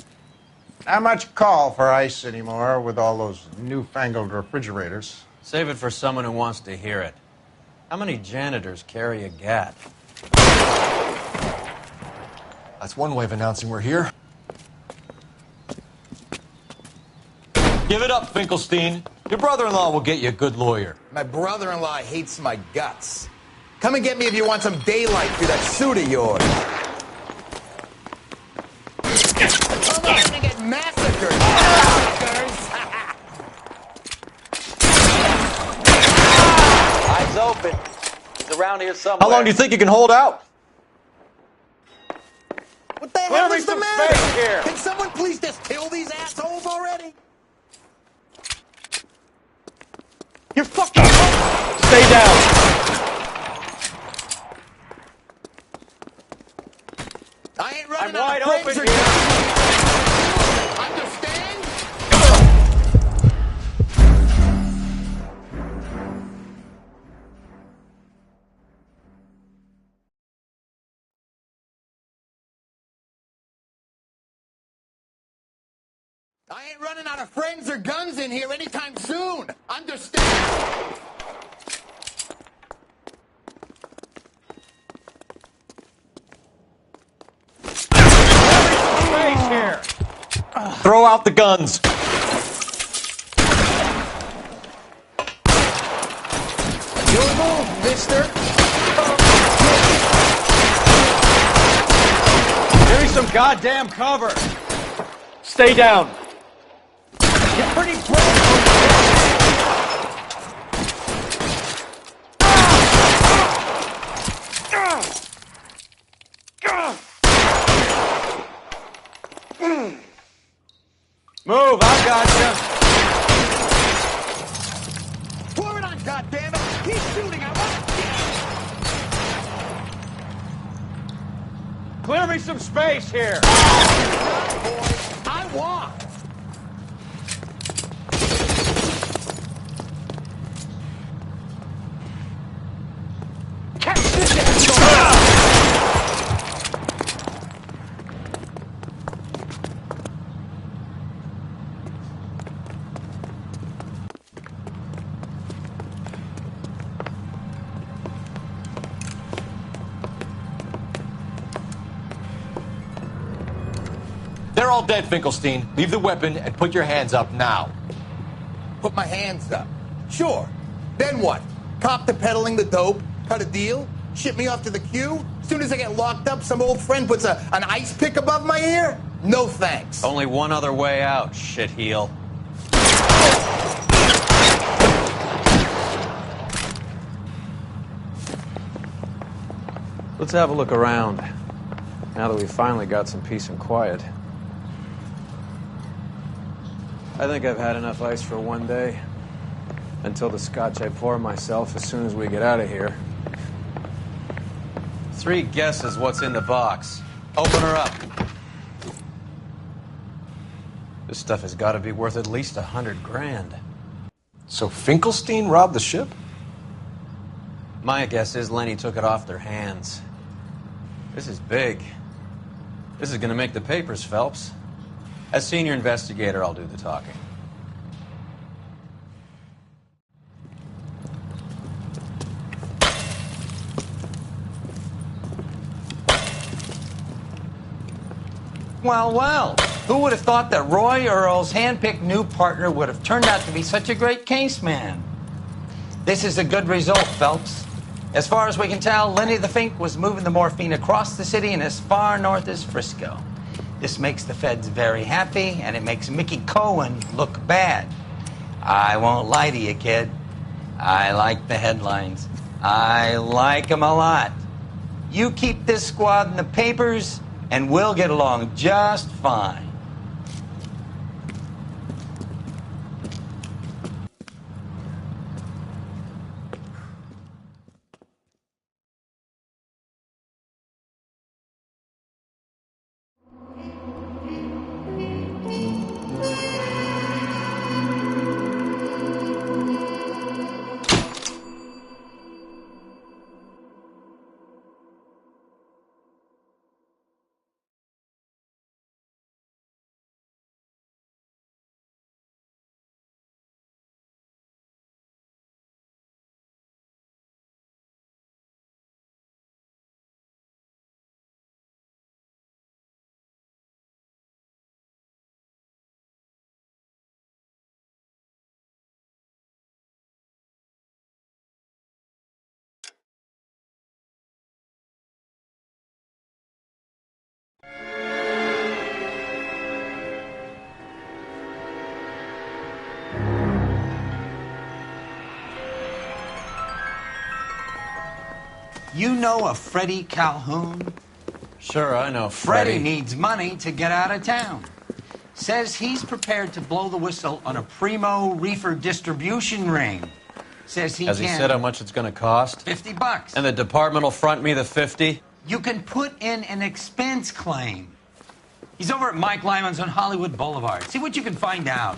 Not much call for ice anymore with all those newfangled refrigerators. Save it for someone who wants to hear it. How many janitors carry a gat? That's one way of announcing we're here. Give it up, Finkelstein. Your brother-in-law will get you a good lawyer. My brother-in-law hates my guts. Come and get me if you want some daylight through that suit of yours. I'm not gonna get massacred. Eyes open. He's around here somewhere. How long do you think you can hold out? What the Clear hell me is the some matter? space here. Can someone please just kill these assholes already? You're fucking... Stay down. I ain't running I'm wide out of open frames here. Understand? I ain't running out of friends or guns in here anytime soon. Understand? Space here. Throw out the guns. Your move, mister. Give me some goddamn cover. Stay down. You're pretty brave. Move, I gotcha. Pour it on, goddammit! Keep shooting! I want... Clear me some space here. I want... Catch this asshole! They're all dead, Finkelstein. Leave the weapon and put your hands up now. Put my hands up. Sure. Then what? Cop to peddling the dope? Cut a deal? Ship me off to the queue? As soon as I get locked up, some old friend puts an ice pick above my ear? No thanks. Only one other way out, shitheel. Let's have a look around, now that we've finally got some peace and quiet. I think I've had enough ice for one day. Until the scotch I pour myself as soon as we get out of here. 3 guesses what's in the box. Open her up. This stuff has got to be worth at least $100 grand. So Finkelstein robbed the ship? My guess is Lenny took it off their hands. This is big. This is going to make the papers, Phelps. As senior investigator, I'll do the talking. Well, well, who would have thought that Roy Earle's hand-picked new partner would have turned out to be such a great case man? This is a good result, Phelps. As far as we can tell, Lenny the Fink was moving the morphine across the city and as far north as Frisco. This makes the feds very happy, and it makes Mickey Cohen look bad. I won't lie to you, kid. I like the headlines. I like them a lot. You keep this squad in the papers, and we'll get along just fine. You know a Freddie Calhoun? Sure, I know Freddie Freddie. needs money to get out of town. Says he's prepared to blow the whistle on a primo reefer distribution ring. Says he Has can... he said how much it's going to cost? $50. And the department will front me the 50? You can put in an expense claim. He's over at Mike Lyman's on Hollywood Boulevard. See what you can find out.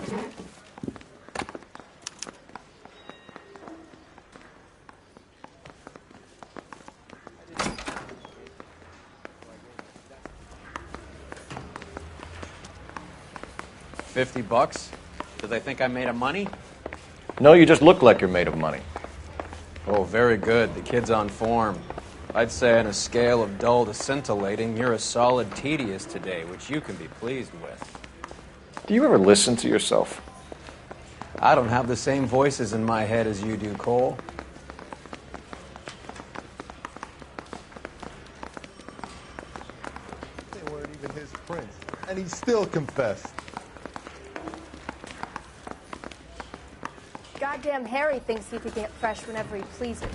$50? Do they think I'm made of money? No, you just look like you're made of money. Oh, very good. The kid's on form. I'd say on a scale of dull to scintillating, you're a solid tedious today, which you can be pleased with. Do you ever listen to yourself? I don't have the same voices in my head as you do, Cole. They weren't even his prints, and he still confessed. Goddamn Harry thinks he could get fresh whenever he pleases.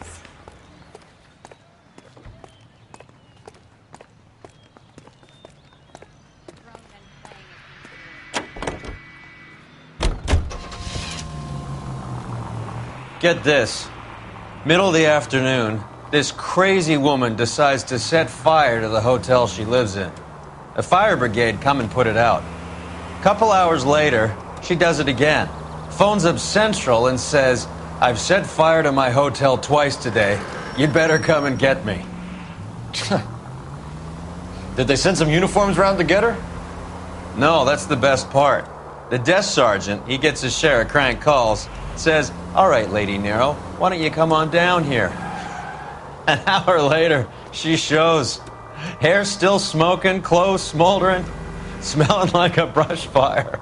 Get this. Middle of the afternoon, this crazy woman decides to set fire to the hotel she lives in. The fire brigade come and put it out. A couple hours later, she does it again. Phones up Central and says, "I've set fire to my hotel twice today. You'd better come and get me." Did they send some uniforms around to get her? No, that's the best part. The desk sergeant, he gets his share of crank calls, says, "All right, Lady Nero, why don't you come on down here?" An hour later, she shows. Hair still smoking, clothes smoldering, smelling like a brush fire.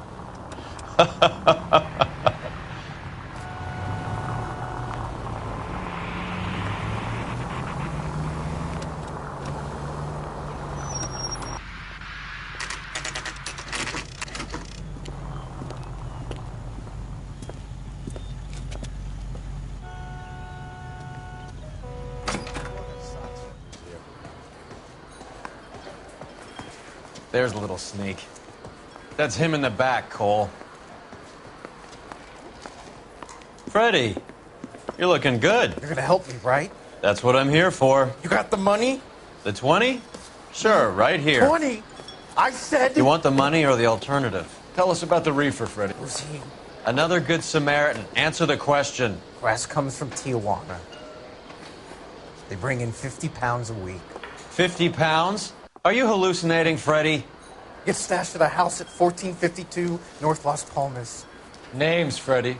There's a little sneak. That's him in the back, Cole. Freddie, you're looking good. You're gonna help me, right? That's what I'm here for. You got the money? The 20? Sure, right here. 20? I said... You want the money or the alternative? Tell us about the reefer, Freddie. Who's he? Another good Samaritan. Answer the question. Grass comes from Tijuana. They bring in 50 pounds a week. 50 pounds? Are you hallucinating, Freddie? Gets stashed at a house at 1452 North Las Palmas. Names, Freddie.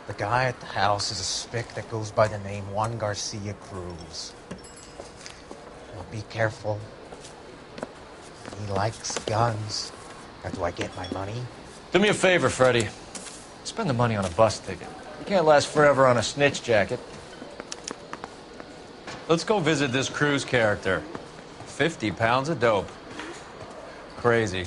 The guy at the house is a spick that goes by the name Juan Garcia Cruz. Well, be careful. He likes guns. Now, do I get my money? Do me a favor, Freddie. Spend the money on a bus ticket. You can't last forever on a snitch jacket. Let's go visit this Cruz character. 50 pounds of dope. Crazy.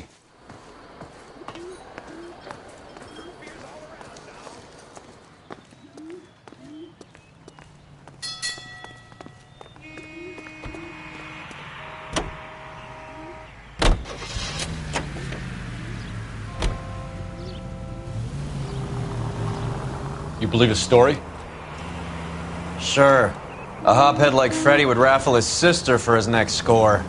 You believe his story? Sure. A hophead like Freddy would raffle his sister for his next score.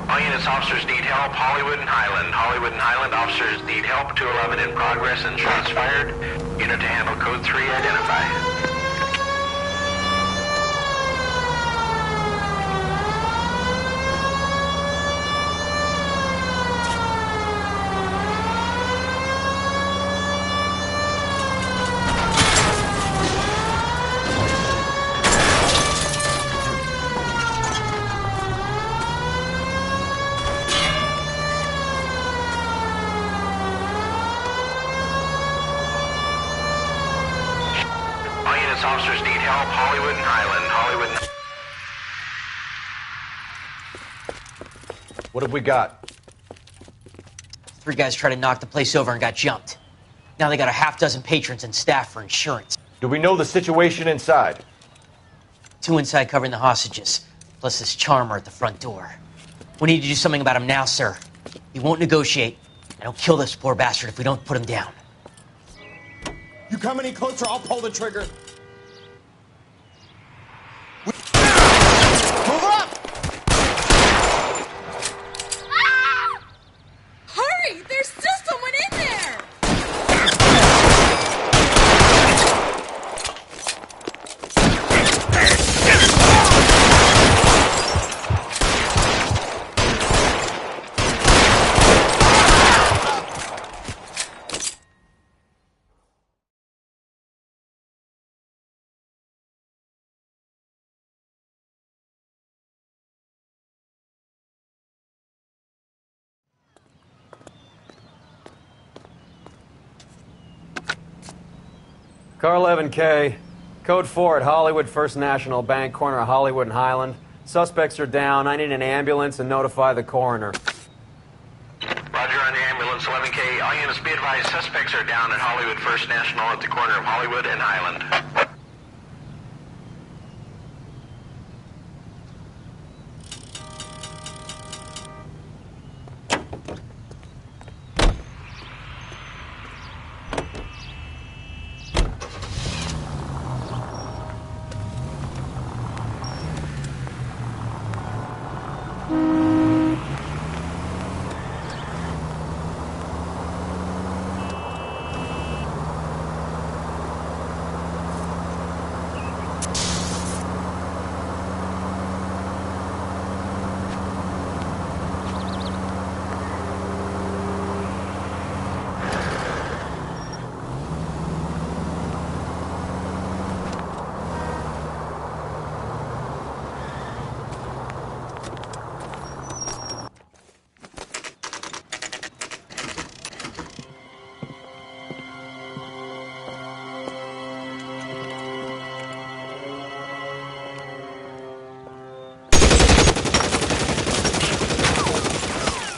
All units, officers need help. Hollywood and Highland. Hollywood and Highland officers need help. 211 in progress and shots fired. Unit to handle code 3 identified. Officers need help. Hollywood and Highland. Hollywood and... What have we got? 3 guys tried to knock the place over and got jumped. Now they got a half dozen patrons and staff for insurance. Do we know the situation inside? 2 inside covering the hostages, plus this charmer at the front door. We need to do something about him now, sir. He won't negotiate, and he'll kill this poor bastard if we don't put him down. You come any closer, I'll pull the trigger. Move up! Hurry! There's still someone in there! Car 11K, code 4 at Hollywood First National Bank, corner of Hollywood and Highland. Suspects are down. I need an ambulance and notify the coroner. Roger on the ambulance, 11K. All units be advised, suspects are down at Hollywood First National at the corner of Hollywood and Highland.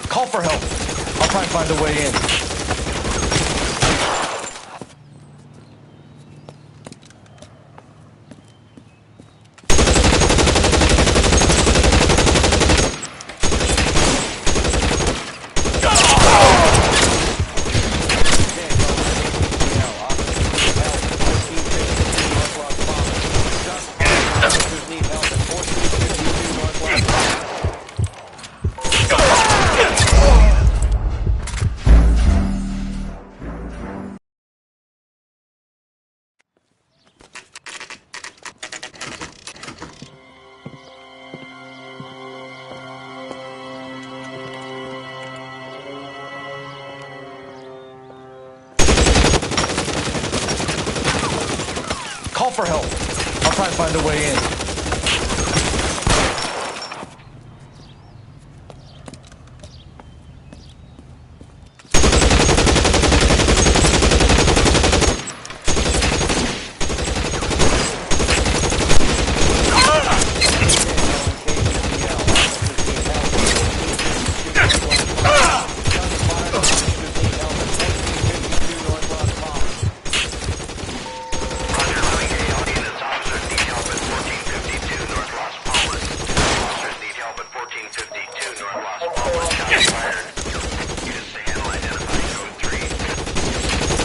Call for help. I'll try and find a way in. Call for help. I'll try and find a way in.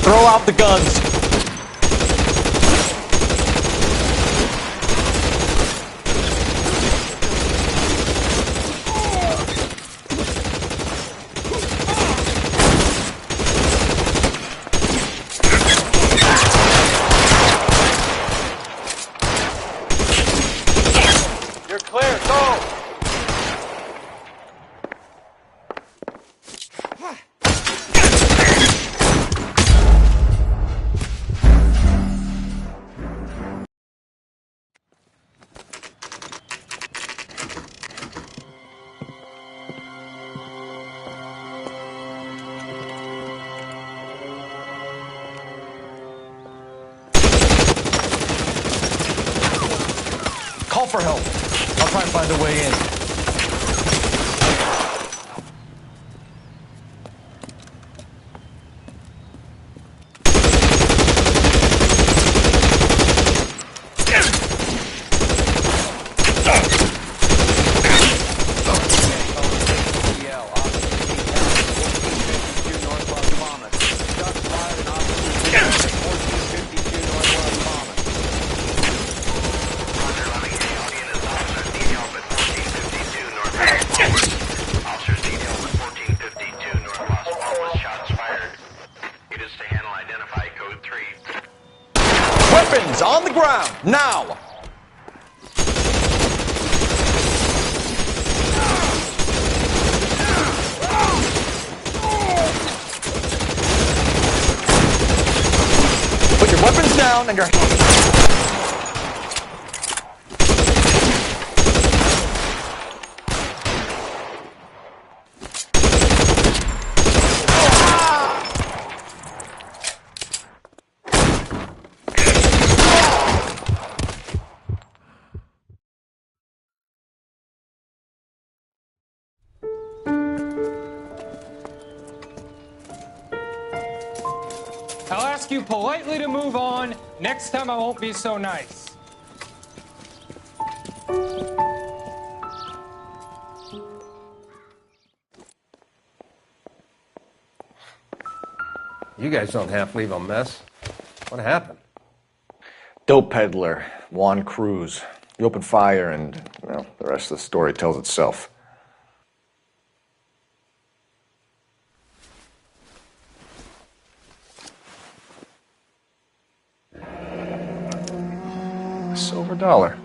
Throw out the guns. You're clear, go! Call for help. I'll try and find a way in. Weapons on the ground, now! Put your weapons down and your... I'll ask you politely to move on. Next time I won't be so nice. You guys don't half leave a mess. What happened? Dope peddler, Juan Cruz. You opened fire and, well, the rest of the story tells itself. Silver dollar.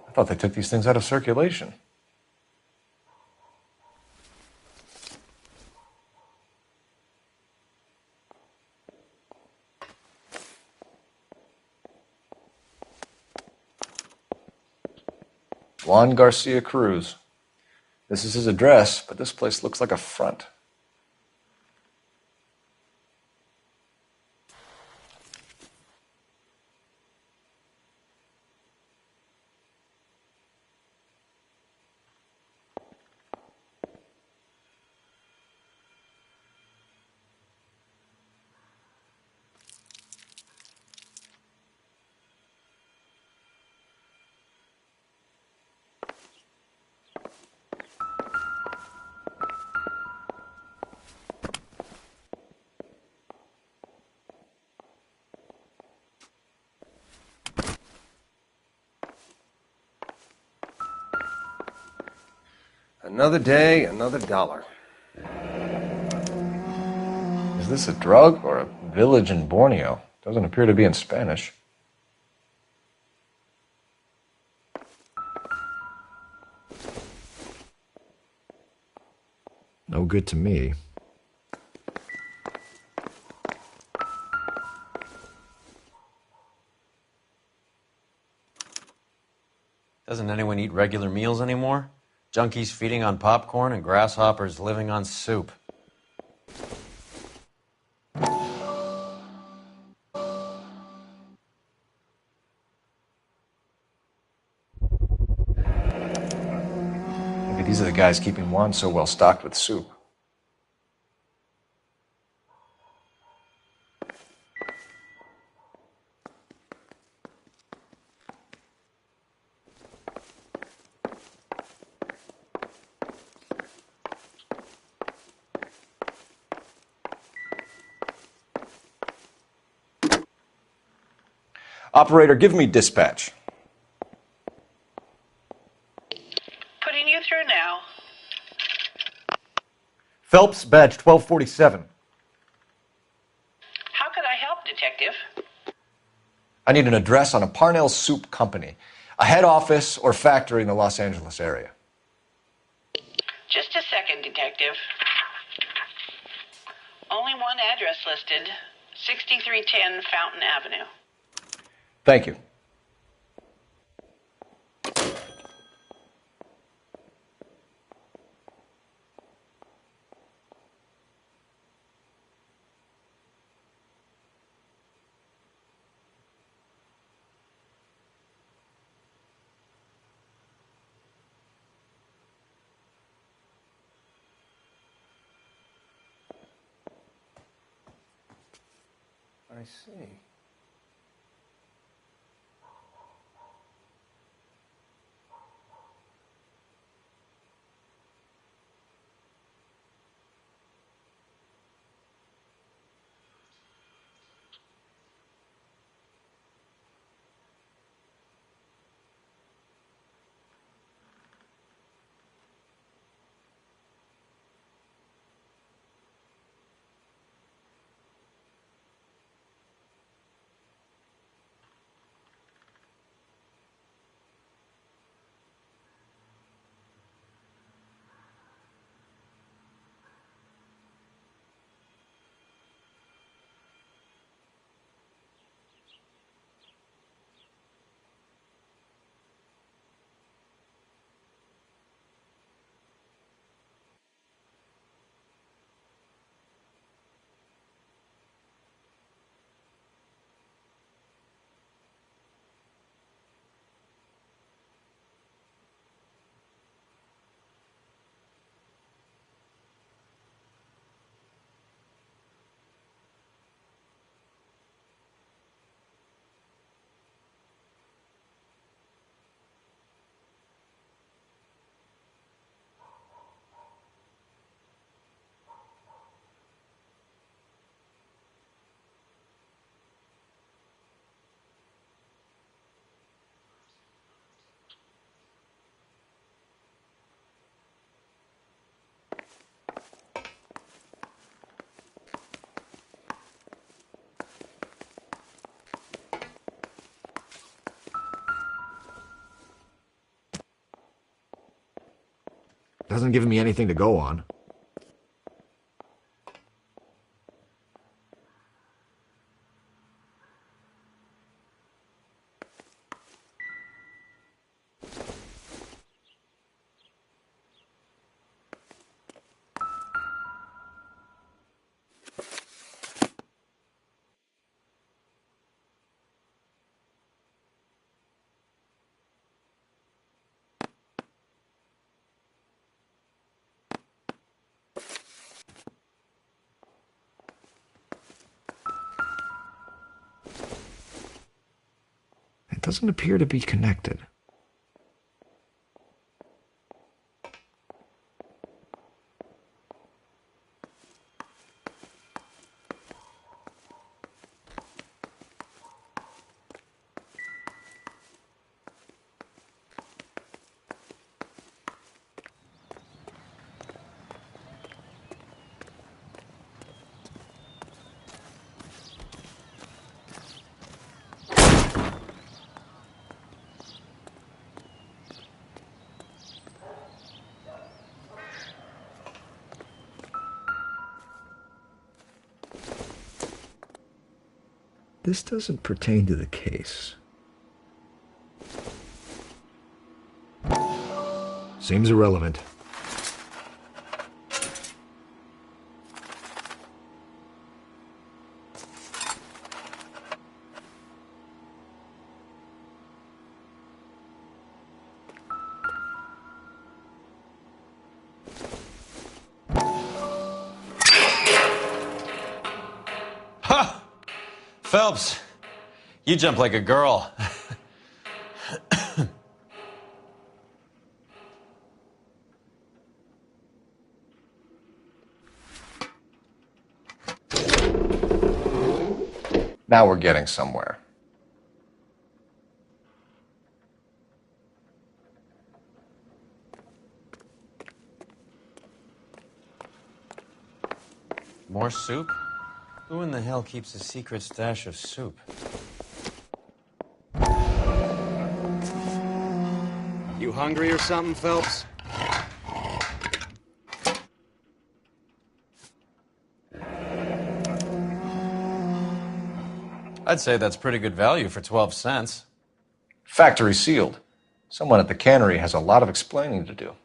I thought they took these things out of circulation. Juan Garcia Cruz. This is his address, but this place looks like a front. Another day, another dollar. Is this a drug or a village in Borneo? Doesn't appear to be in Spanish. No good to me. Doesn't anyone eat regular meals anymore? Junkies feeding on popcorn and grasshoppers living on soup. Maybe these are the guys keeping Juan so well stocked with soup. Operator, give me dispatch. Putting you through now. Phelps, badge 1247. How could I help, Detective? I need an address on a Parnell Soup Company, a head office or factory in the Los Angeles area. Just a second, Detective. Only one address listed, 6310 Fountain Avenue. Thank you. I see. Doesn't give me anything to go on. It doesn't appear to be connected. This doesn't pertain to the case. Seems irrelevant. Ha! Phelps, you jump like a girl. Now we're getting somewhere. More soup? Who in the hell keeps a secret stash of soup? You hungry or something, Phelps? I'd say that's pretty good value for 12 cents. Factory sealed. Someone at the cannery has a lot of explaining to do.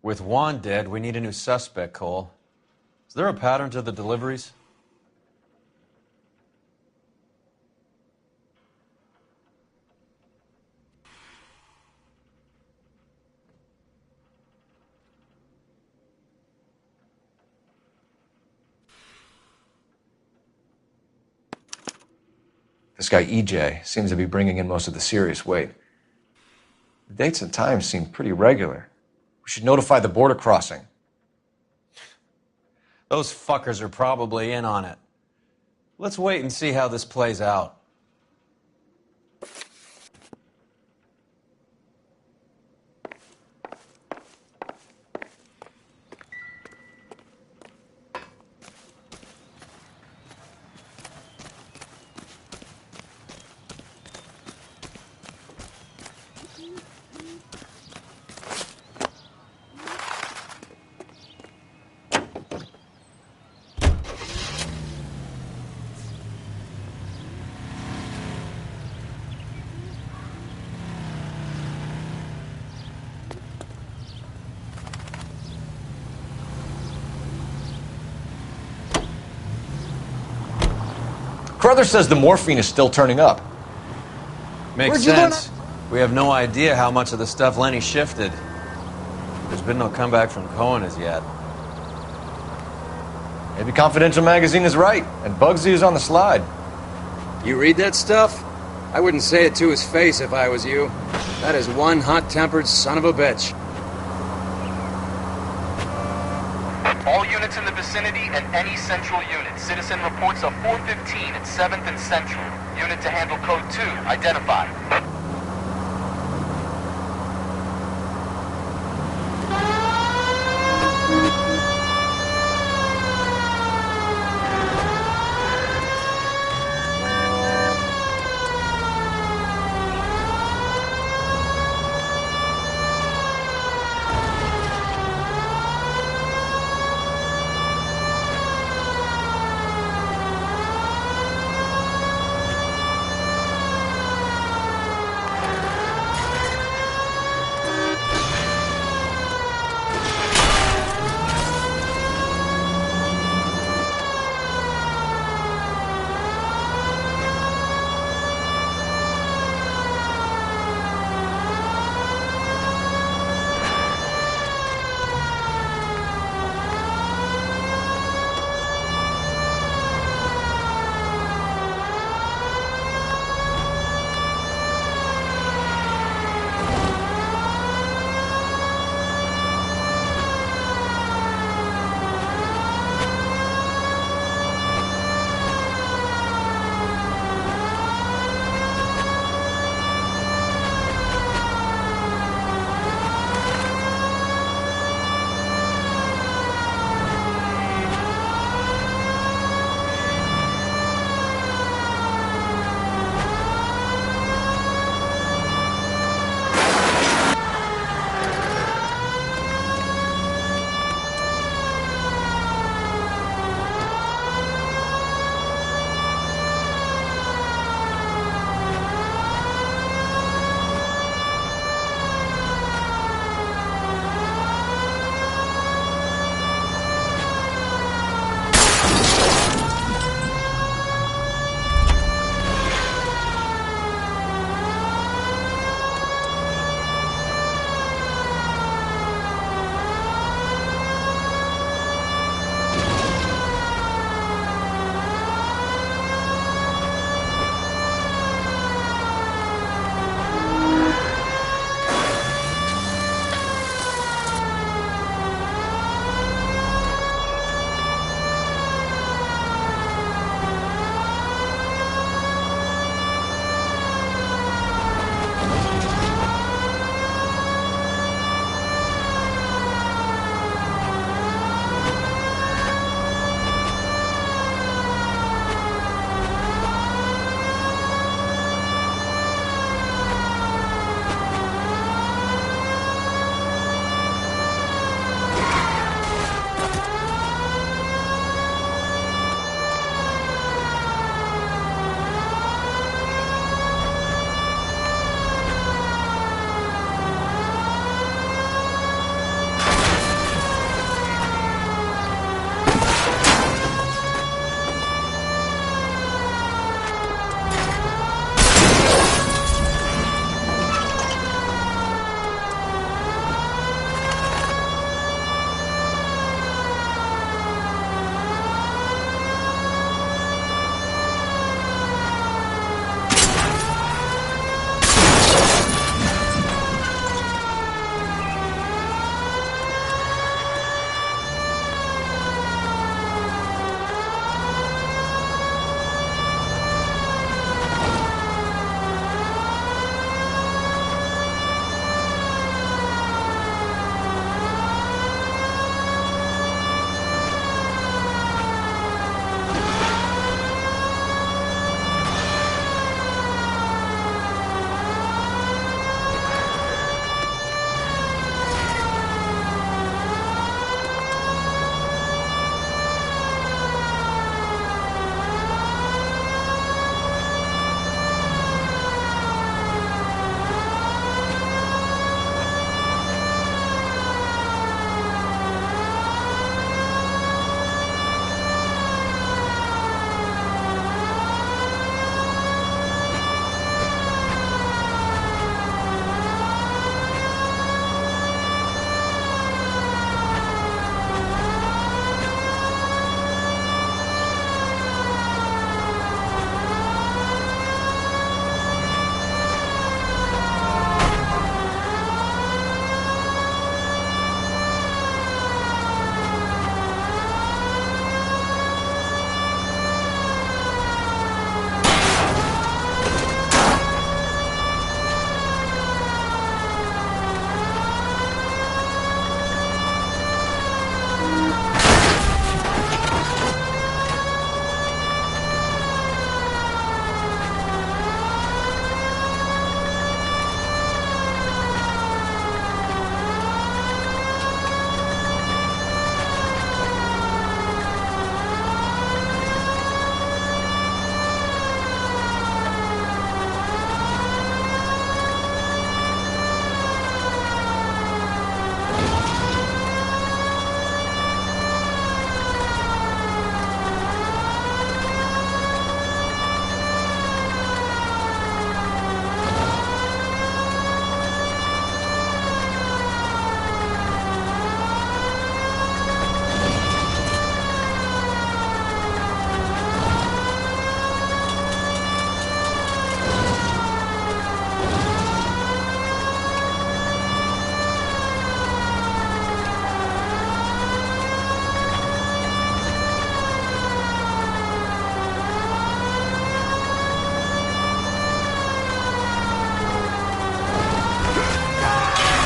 With Juan dead, we need a new suspect, Cole. Is there a pattern to the deliveries? This guy EJ seems to be bringing in most of the serious weight. The dates and times seem pretty regular. We should notify the border crossing. Those fuckers are probably in on it. Let's wait and see how this plays out. Carruthers says the morphine is still turning up. Makes sense. We have no idea how much of the stuff Lenny shifted. There's been no comeback from Cohen as yet. Maybe Confidential Magazine is right, and Bugsy is on the slide. You read that stuff? I wouldn't say it to his face if I was you. That is one hot-tempered son of a bitch. All units in the vicinity and any central unit. Citizen reports of 415 at 7th and Central. Unit to handle code 2. Identified.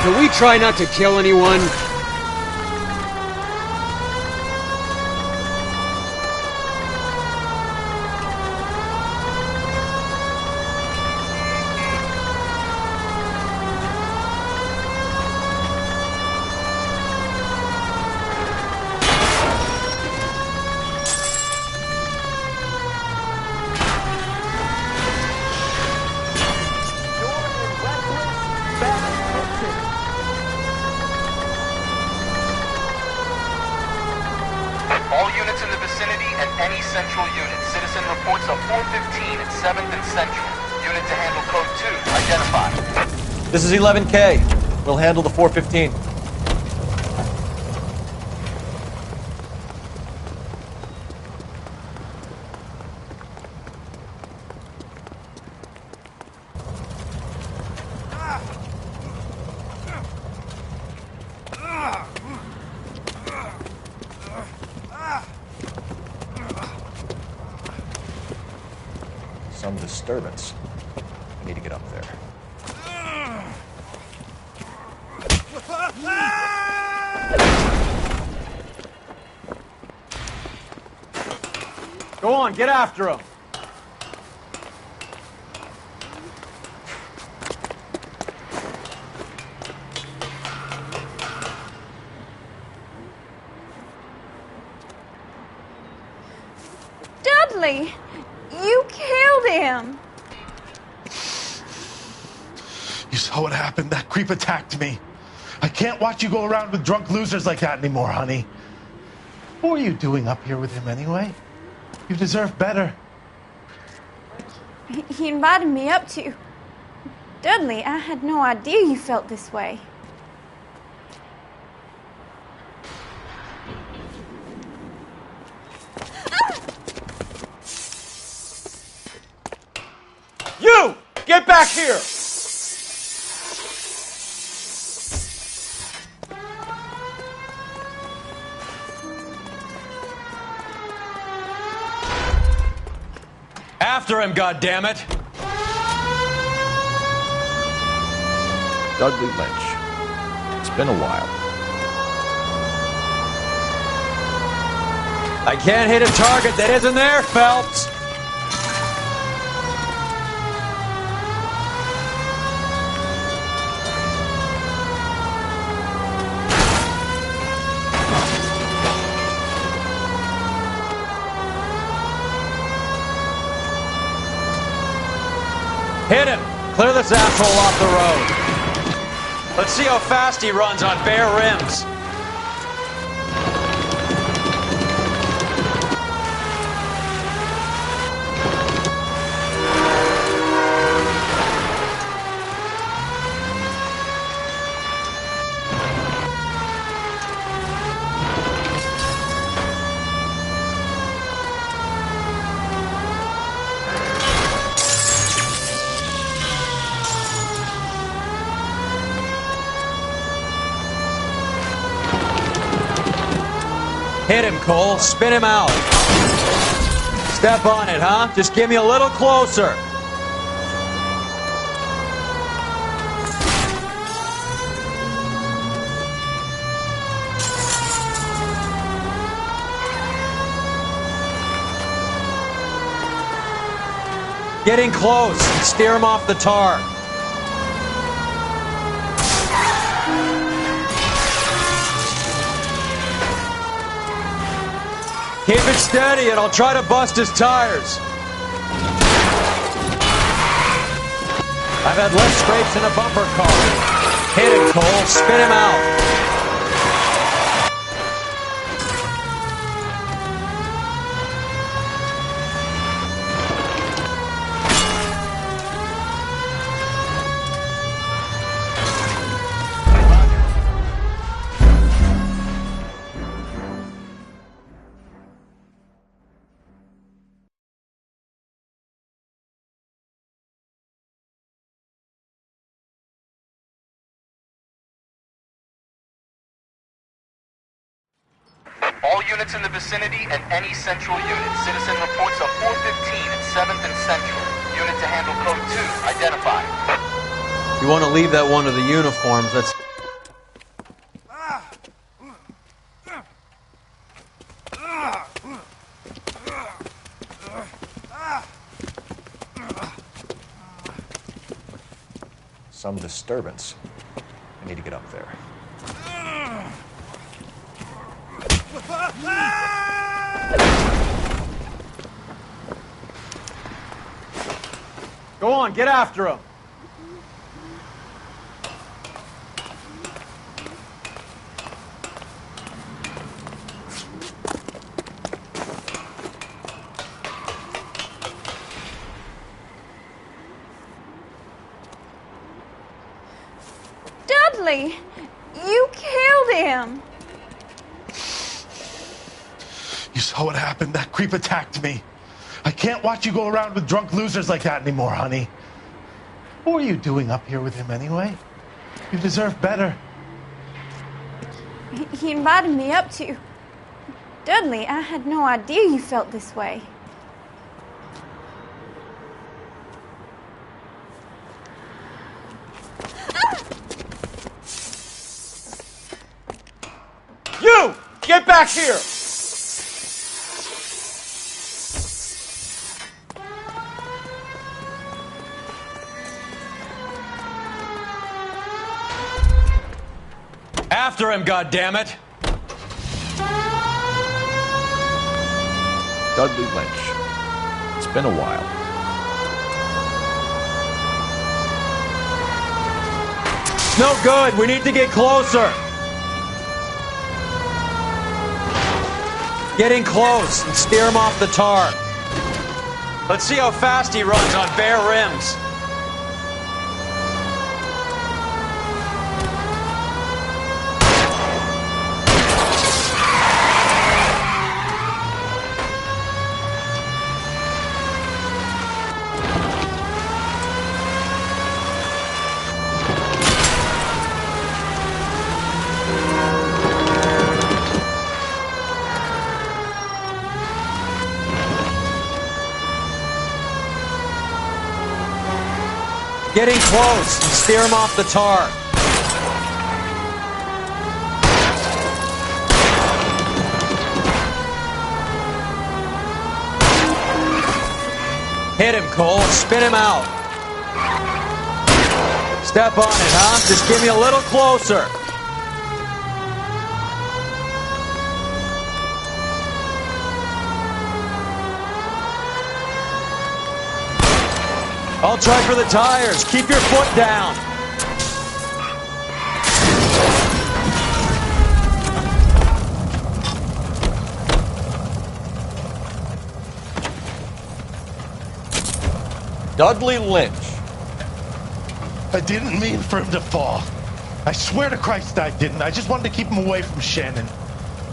Can we try not to kill anyone? All units in the vicinity and any central unit. Citizen reports of 415 at 7th and Central. Unit to handle code 2. Identify. This is 11K. We'll handle the 415. Some disturbance. I need to get up there. Go on, get after him. Dudley, you killed him. You saw what happened. That creep attacked me. I can't watch you go around with drunk losers like that anymore, honey. What are you doing up here with him anyway? You deserve better. He invited me up to. Dudley, I had no idea you felt this way. You! Get back here! After him, goddammit! Dudley Lynch. It's been a while. I can't hit a target that isn't there, Phelps! Hit him! Clear this asshole off the road. Let's see how fast he runs on bare rims. Hit him, Cole. Spin him out. Step on it, huh? Just give me a little closer. Getting close. Steer him off the tar. Keep it steady and I'll try to bust his tires. I've had less scrapes in a bumper car. Hit him, Cole. Spin him out. All units in the vicinity and any central unit. Citizen reports of 415 at 7th and Central. Unit to handle code 2. Identify. You want to leave that one to the uniforms. That's Some disturbance. I need to get up there. Go on, get after him. Dudley, you killed him. You saw what happened. That creep attacked me. I can't watch you go around with drunk losers like that anymore, honey. What were you doing up here with him anyway? You deserve better. He invited me up to. Dudley, I had no idea you felt this way. You! Get back here! After him, goddammit! Dudley Lynch. It's been a while. No good. We need to get closer. Getting close and steer him off the tar. Let's see how fast he runs on bare rims. Getting close and steer him off the tar. Hit him, Cole, and spin him out. Step on it, huh? Just give me a little closer. I'll try for the tires. Keep your foot down. Dudley Lynch. I didn't mean for him to fall. I swear to Christ I didn't. I just wanted to keep him away from Shannon.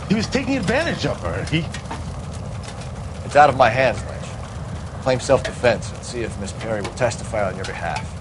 He was taking advantage of her. It's out of my hands, Lynch. Claim self-defense and see if Miss Perry will testify on your behalf.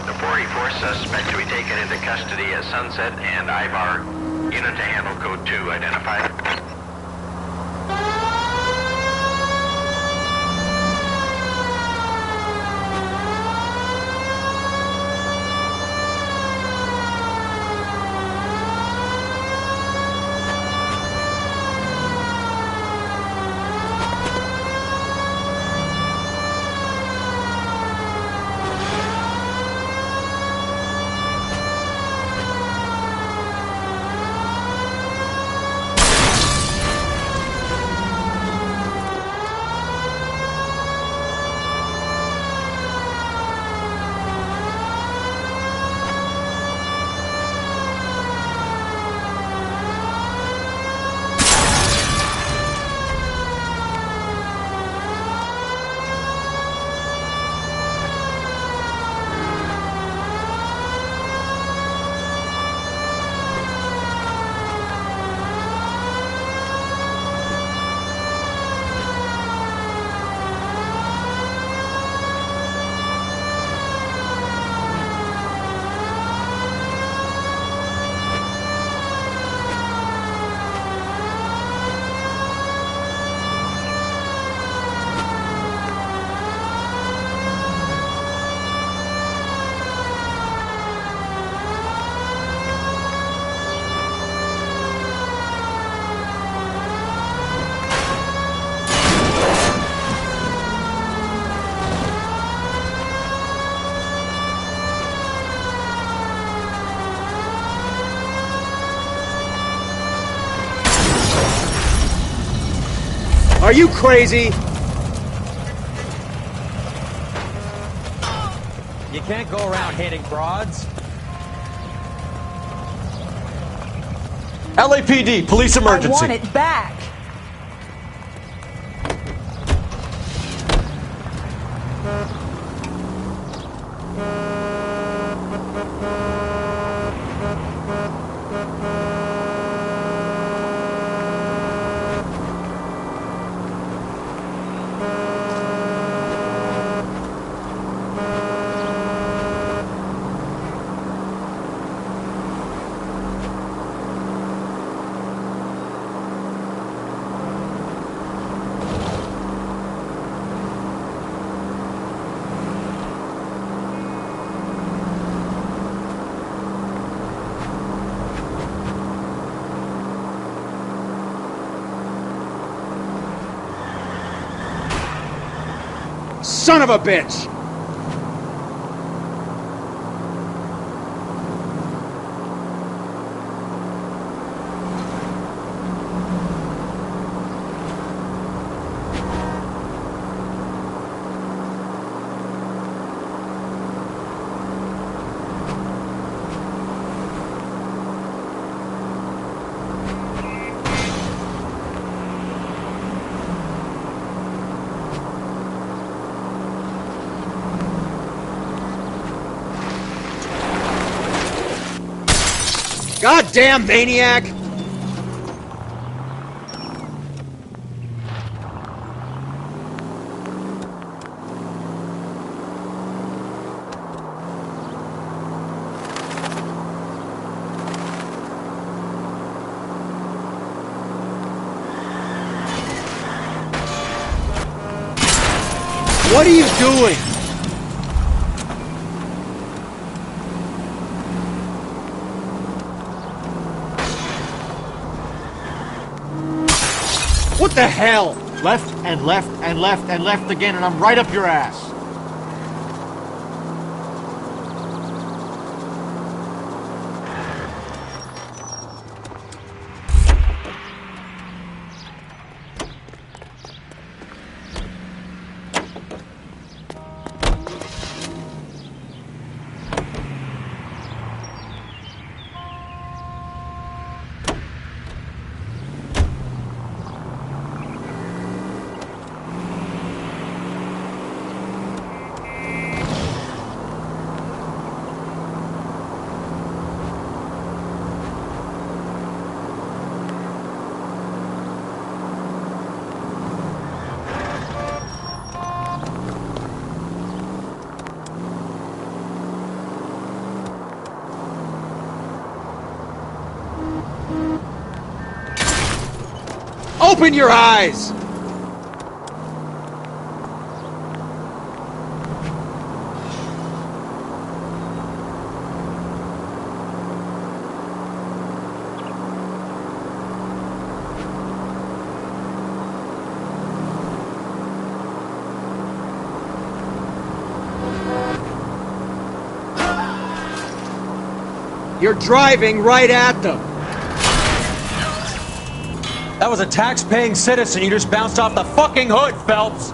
The 44th suspect to be taken into custody at Sunset and Ivar. Unit to handle code 2 identified. Are you crazy? You can't go around hitting broads. LAPD, police emergency. I want it back. Son of a bitch! Goddamn maniac! What are you doing? What the hell? Left and left and left and left again, and I'm right up your ass. Open your eyes! You're driving right at them. That was a tax-paying citizen you just bounced off the fucking hood, Phelps!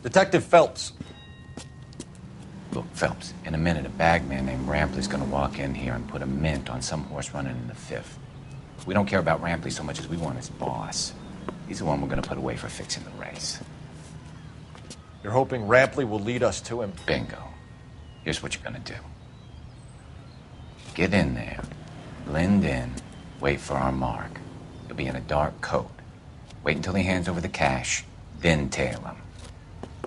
Detective Phelps. Look, Phelps, in a minute, a bagman named Rampley's gonna walk in here and put a mint on some horse running in the 5th. We don't care about Rampley so much as we want his boss. He's the one we're gonna put away for fixing the race. You're hoping Rampley will lead us to him? Bingo. Here's what you're gonna do. Get in there, blend in, wait for our mark. You'll be in a dark coat. Wait until he hands over the cash, then tail him.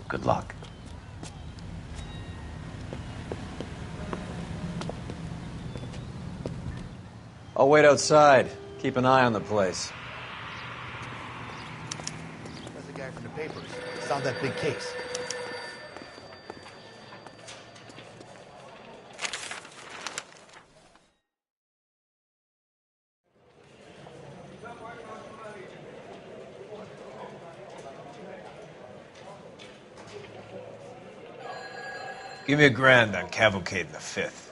Good luck. I'll wait outside. Keep an eye on the place. That's the guy from the papers. Solved that big case. Give me $1,000 on Cavalcade in the 5th.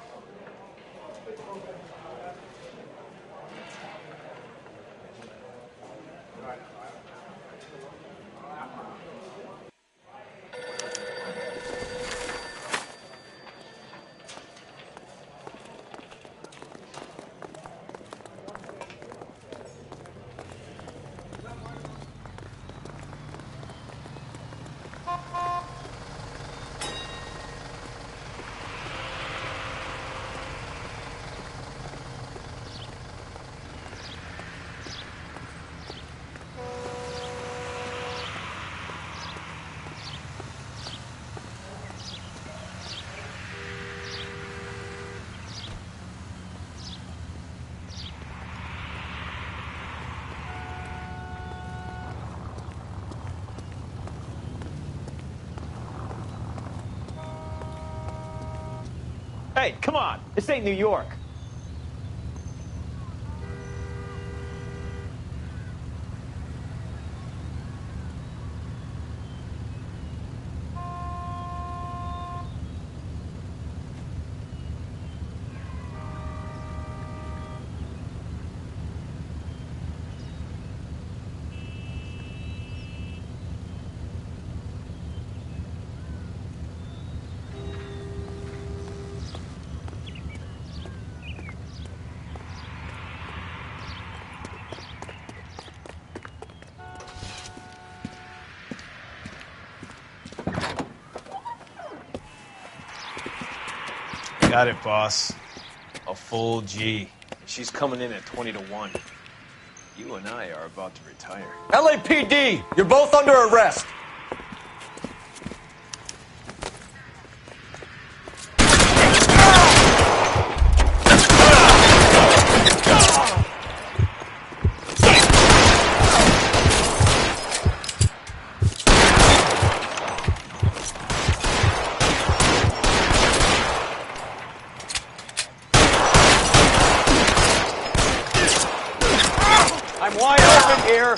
Hey, come on. This ain't New York. Got it, boss. A full G. She's coming in at 20 to 1. You and I are about to retire. LAPD! You're both under arrest! I'm wide open here.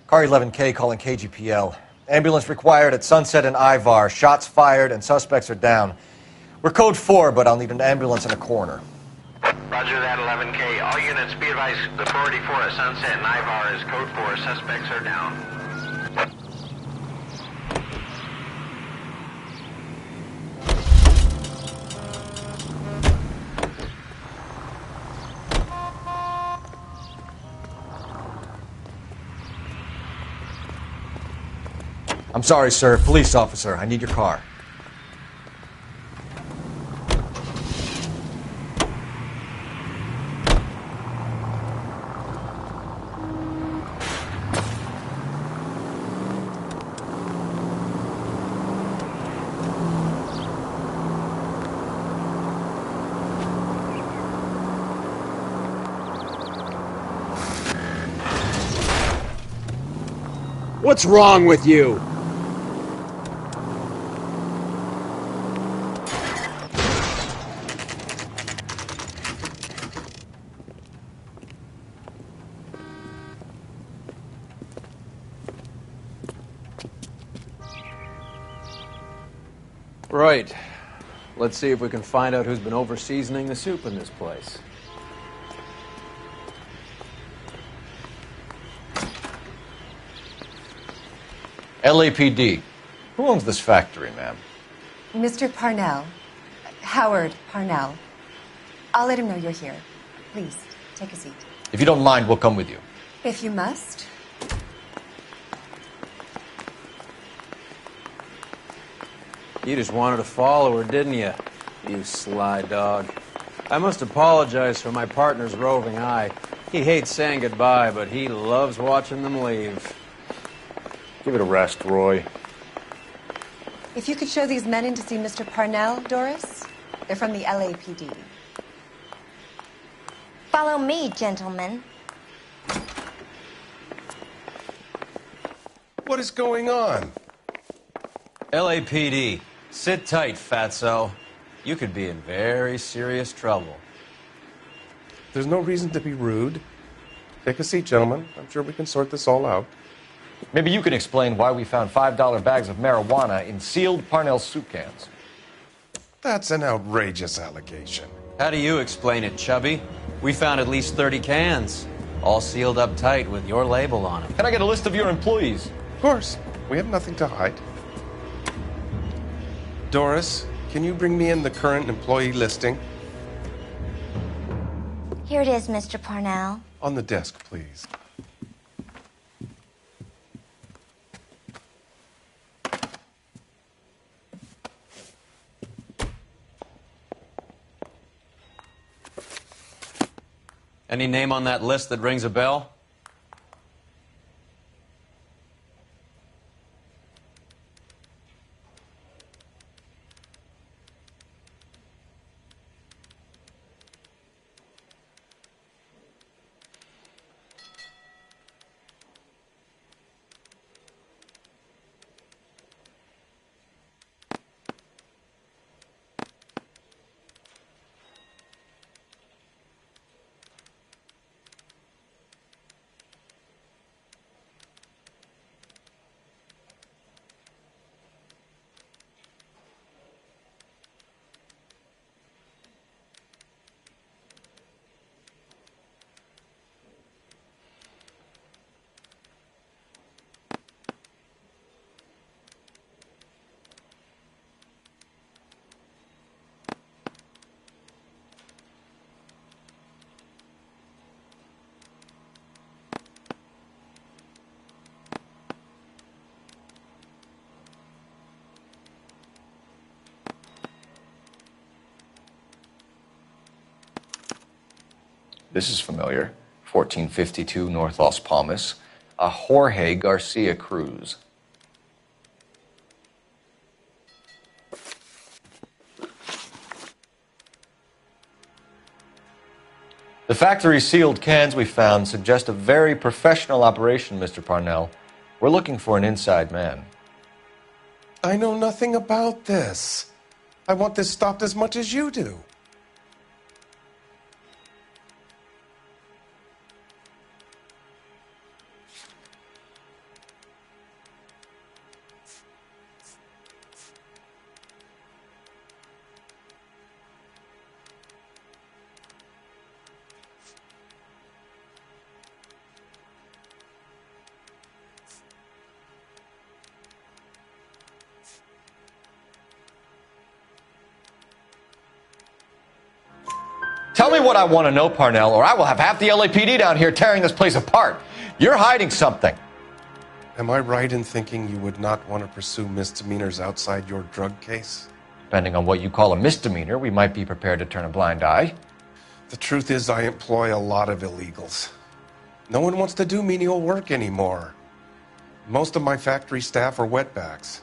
Car 11K calling KGPL. Ambulance required at Sunset and Ivar. Shots fired and suspects are down. We're code 4, but I'll need an ambulance in a corner. Roger that, 11K. All units be advised, the 484 at Sunset and Ivar is code 4. Suspects are down. I'm sorry, sir. Police officer, I need your car. What's wrong with you? Right. Let's see if we can find out who's been over-seasoning the soup in this place. LAPD. Who owns this factory, ma'am? Mr. Parnell. Howard Parnell. I'll let him know you're here. Please, take a seat. If you don't mind, we'll come with you. If you must. You just wanted to follow her, didn't you? You sly dog. I must apologize for my partner's roving eye. He hates saying goodbye, but he loves watching them leave. Give it a rest, Roy. If you could show these men in to see Mr. Parnell, Doris. They're from the LAPD. Follow me, gentlemen. What is going on? LAPD, sit tight, fatso. You could be in very serious trouble. There's no reason to be rude. Take a seat, gentlemen. I'm sure we can sort this all out. Maybe you can explain why we found $5 bags of marijuana in sealed Parnell soup cans. That's an outrageous allegation. How do you explain it, Chubby? We found at least 30 cans, all sealed up tight with your label on them. Can I get a list of your employees? Of course. We have nothing to hide. Doris, can you bring me in the current employee listing? Here it is, Mr. Parnell. On the desk, please. Any name on that list that rings a bell? This is familiar. 1452 North Las Palmas. A Jorge Garcia Cruz. The factory sealed cans we found suggest a very professional operation, Mr. Parnell. We're looking for an inside man. I know nothing about this. I want this stopped as much as you do. Tell me what I want to know, Parnell, or I will have half the LAPD down here tearing this place apart. You're hiding something. Am I right in thinking you would not want to pursue misdemeanors outside your drug case? Depending on what you call a misdemeanor, we might be prepared to turn a blind eye. The truth is, I employ a lot of illegals. No one wants to do menial work anymore. Most of my factory staff are wetbacks.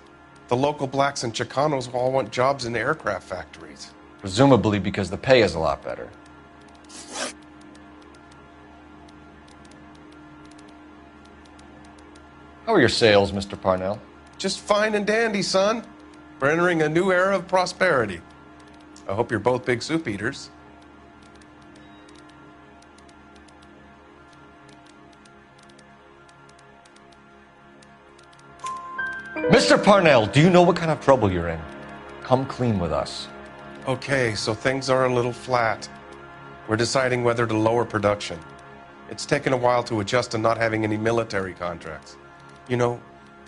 The local blacks and Chicanos all want jobs in aircraft factories. Presumably because the pay is a lot better. How are your sales, Mr. Parnell? Just fine and dandy, son. We're entering a new era of prosperity. I hope you're both big soup eaters. Mr. Parnell, do you know what kind of trouble you're in? Come clean with us. Okay, so things are a little flat. We're deciding whether to lower production. It's taken a while to adjust to not having any military contracts. You know,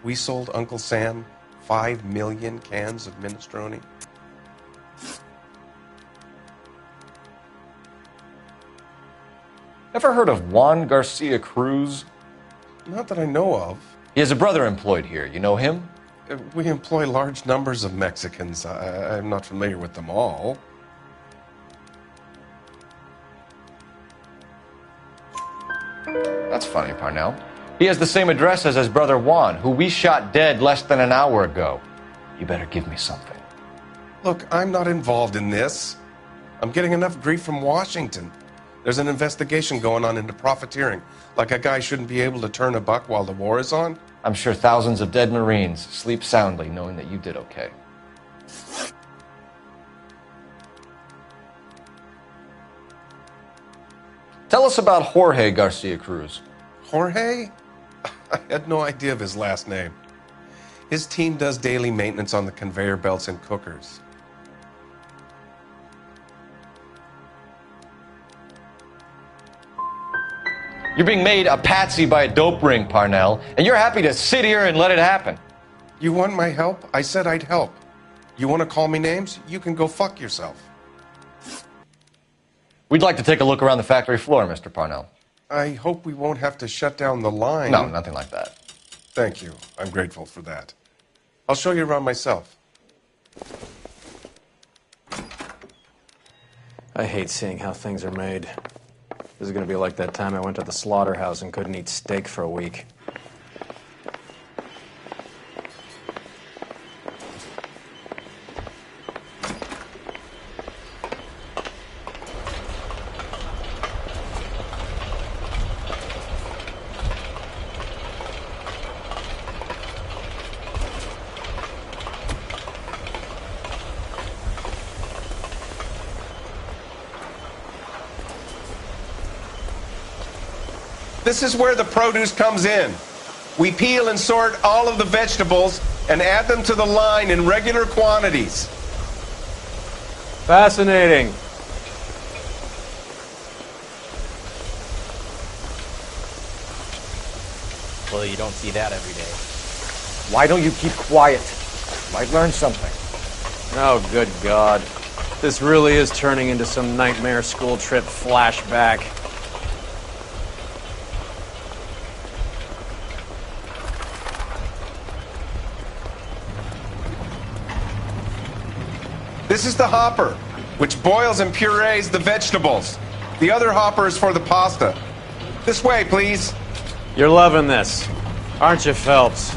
we sold Uncle Sam 5 million cans of minestrone. Ever heard of Juan Garcia Cruz? Not that I know of. He has a brother employed here. You know him? We employ large numbers of Mexicans. I'm not familiar with them all. That's funny, Parnell. He has the same address as his brother Juan, who we shot dead less than an hour ago. You better give me something. Look, I'm not involved in this. I'm getting enough grief from Washington. There's an investigation going on into profiteering. Like a guy shouldn't be able to turn a buck while the war is on. I'm sure thousands of dead Marines sleep soundly knowing that you did okay. Tell us about Jorge Garcia Cruz. Jorge? I had no idea of his last name. His team does daily maintenance on the conveyor belts and cookers. You're being made a patsy by a dope ring, Parnell, and you're happy to sit here and let it happen. You want my help? I said I'd help. You want to call me names? You can go fuck yourself. We'd like to take a look around the factory floor, Mr. Parnell. I hope we won't have to shut down the line. No, nothing like that. Thank you. I'm grateful for that. I'll show you around myself. I hate seeing how things are made. This is going to be like that time I went to the slaughterhouse and couldn't eat steak for a week. This is where the produce comes in. We peel and sort all of the vegetables and add them to the line in regular quantities. Fascinating. Well, you don't see that every day. Why don't you keep quiet? Might learn something. Oh, good God. This really is turning into some nightmare school trip flashback. This is the hopper, which boils and purees the vegetables. The other hopper is for the pasta. This way, please. You're loving this, aren't you, Phelps?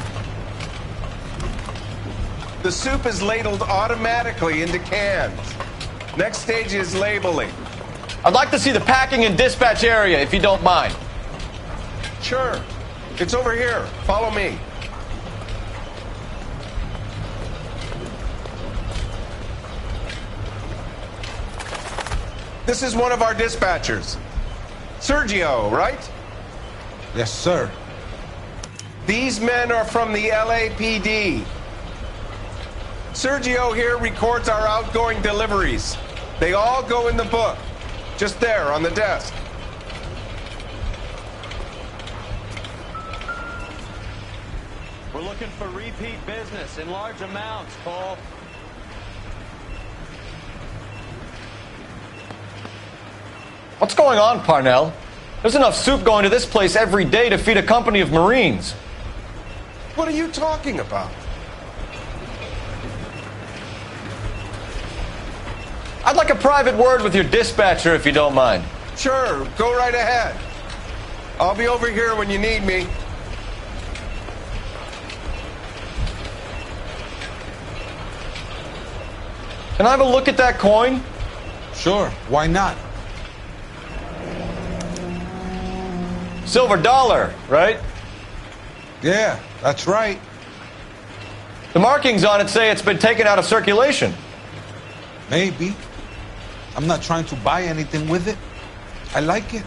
The soup is ladled automatically into cans. Next stage is labeling. I'd like to see the packing and dispatch area, if you don't mind. Sure. It's over here. Follow me. This is one of our dispatchers. Sergio, right? Yes, sir. These men are from the LAPD. Sergio here records our outgoing deliveries. They all go in the book. Just there on the desk. We're looking for repeat business in large amounts, Cole. What's going on, Parnell? There's enough soup going to this place every day to feed a company of Marines. What are you talking about? I'd like a private word with your dispatcher, if you don't mind. Sure, go right ahead. I'll be over here when you need me. Can I have a look at that coin? Sure, why not? Silver dollar, right? Yeah, that's right. The markings on it say it's been taken out of circulation. Maybe. I'm not trying to buy anything with it. I like it.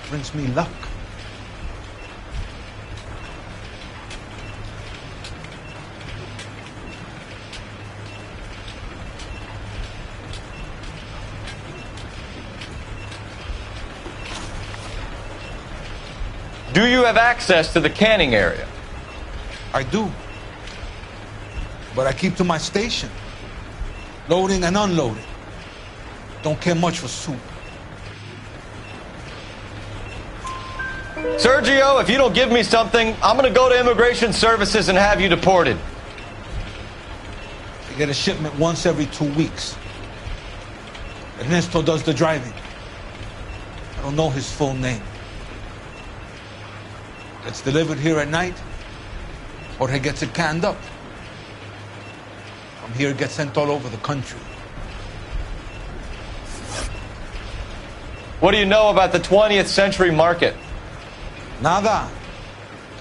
Brings me luck. Do you have access to the canning area? I do. But I keep to my station. Loading and unloading. Don't care much for soup. Sergio, if you don't give me something, I'm going to go to Immigration Services and have you deported. I get a shipment once every 2 weeks. Ernesto does the driving. I don't know his full name. Gets delivered here at night, or he gets it canned up. From here, it gets sent all over the country. What do you know about the 20th century market? Nada.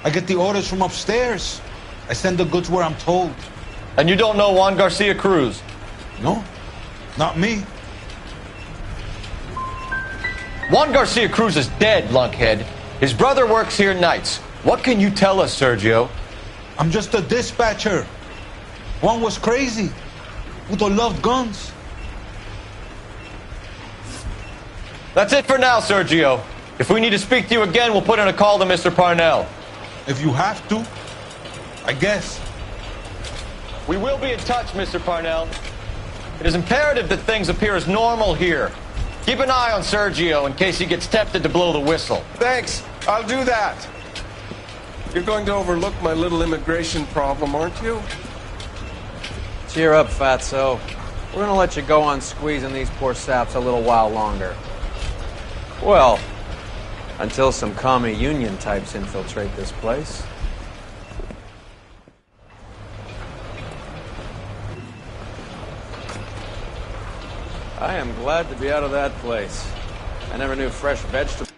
I get the orders from upstairs. I send the goods where I'm told. And you don't know Juan Garcia Cruz? No, not me. Juan Garcia Cruz is dead, lunkhead. His brother works here nights. What can you tell us, Sergio? I'm just a dispatcher. Juan was crazy. Udo loved guns. That's it for now, Sergio. If we need to speak to you again, we'll put in a call to Mr. Parnell. If you have to, I guess. We will be in touch, Mr. Parnell. It is imperative that things appear as normal here. Keep an eye on Sergio in case he gets tempted to blow the whistle. Thanks. I'll do that. You're going to overlook my little immigration problem, aren't you? Cheer up, fatso. We're gonna let you go on squeezing these poor saps a little while longer. Well, until some commie union types infiltrate this place. I am glad to be out of that place. I never knew fresh vegetables.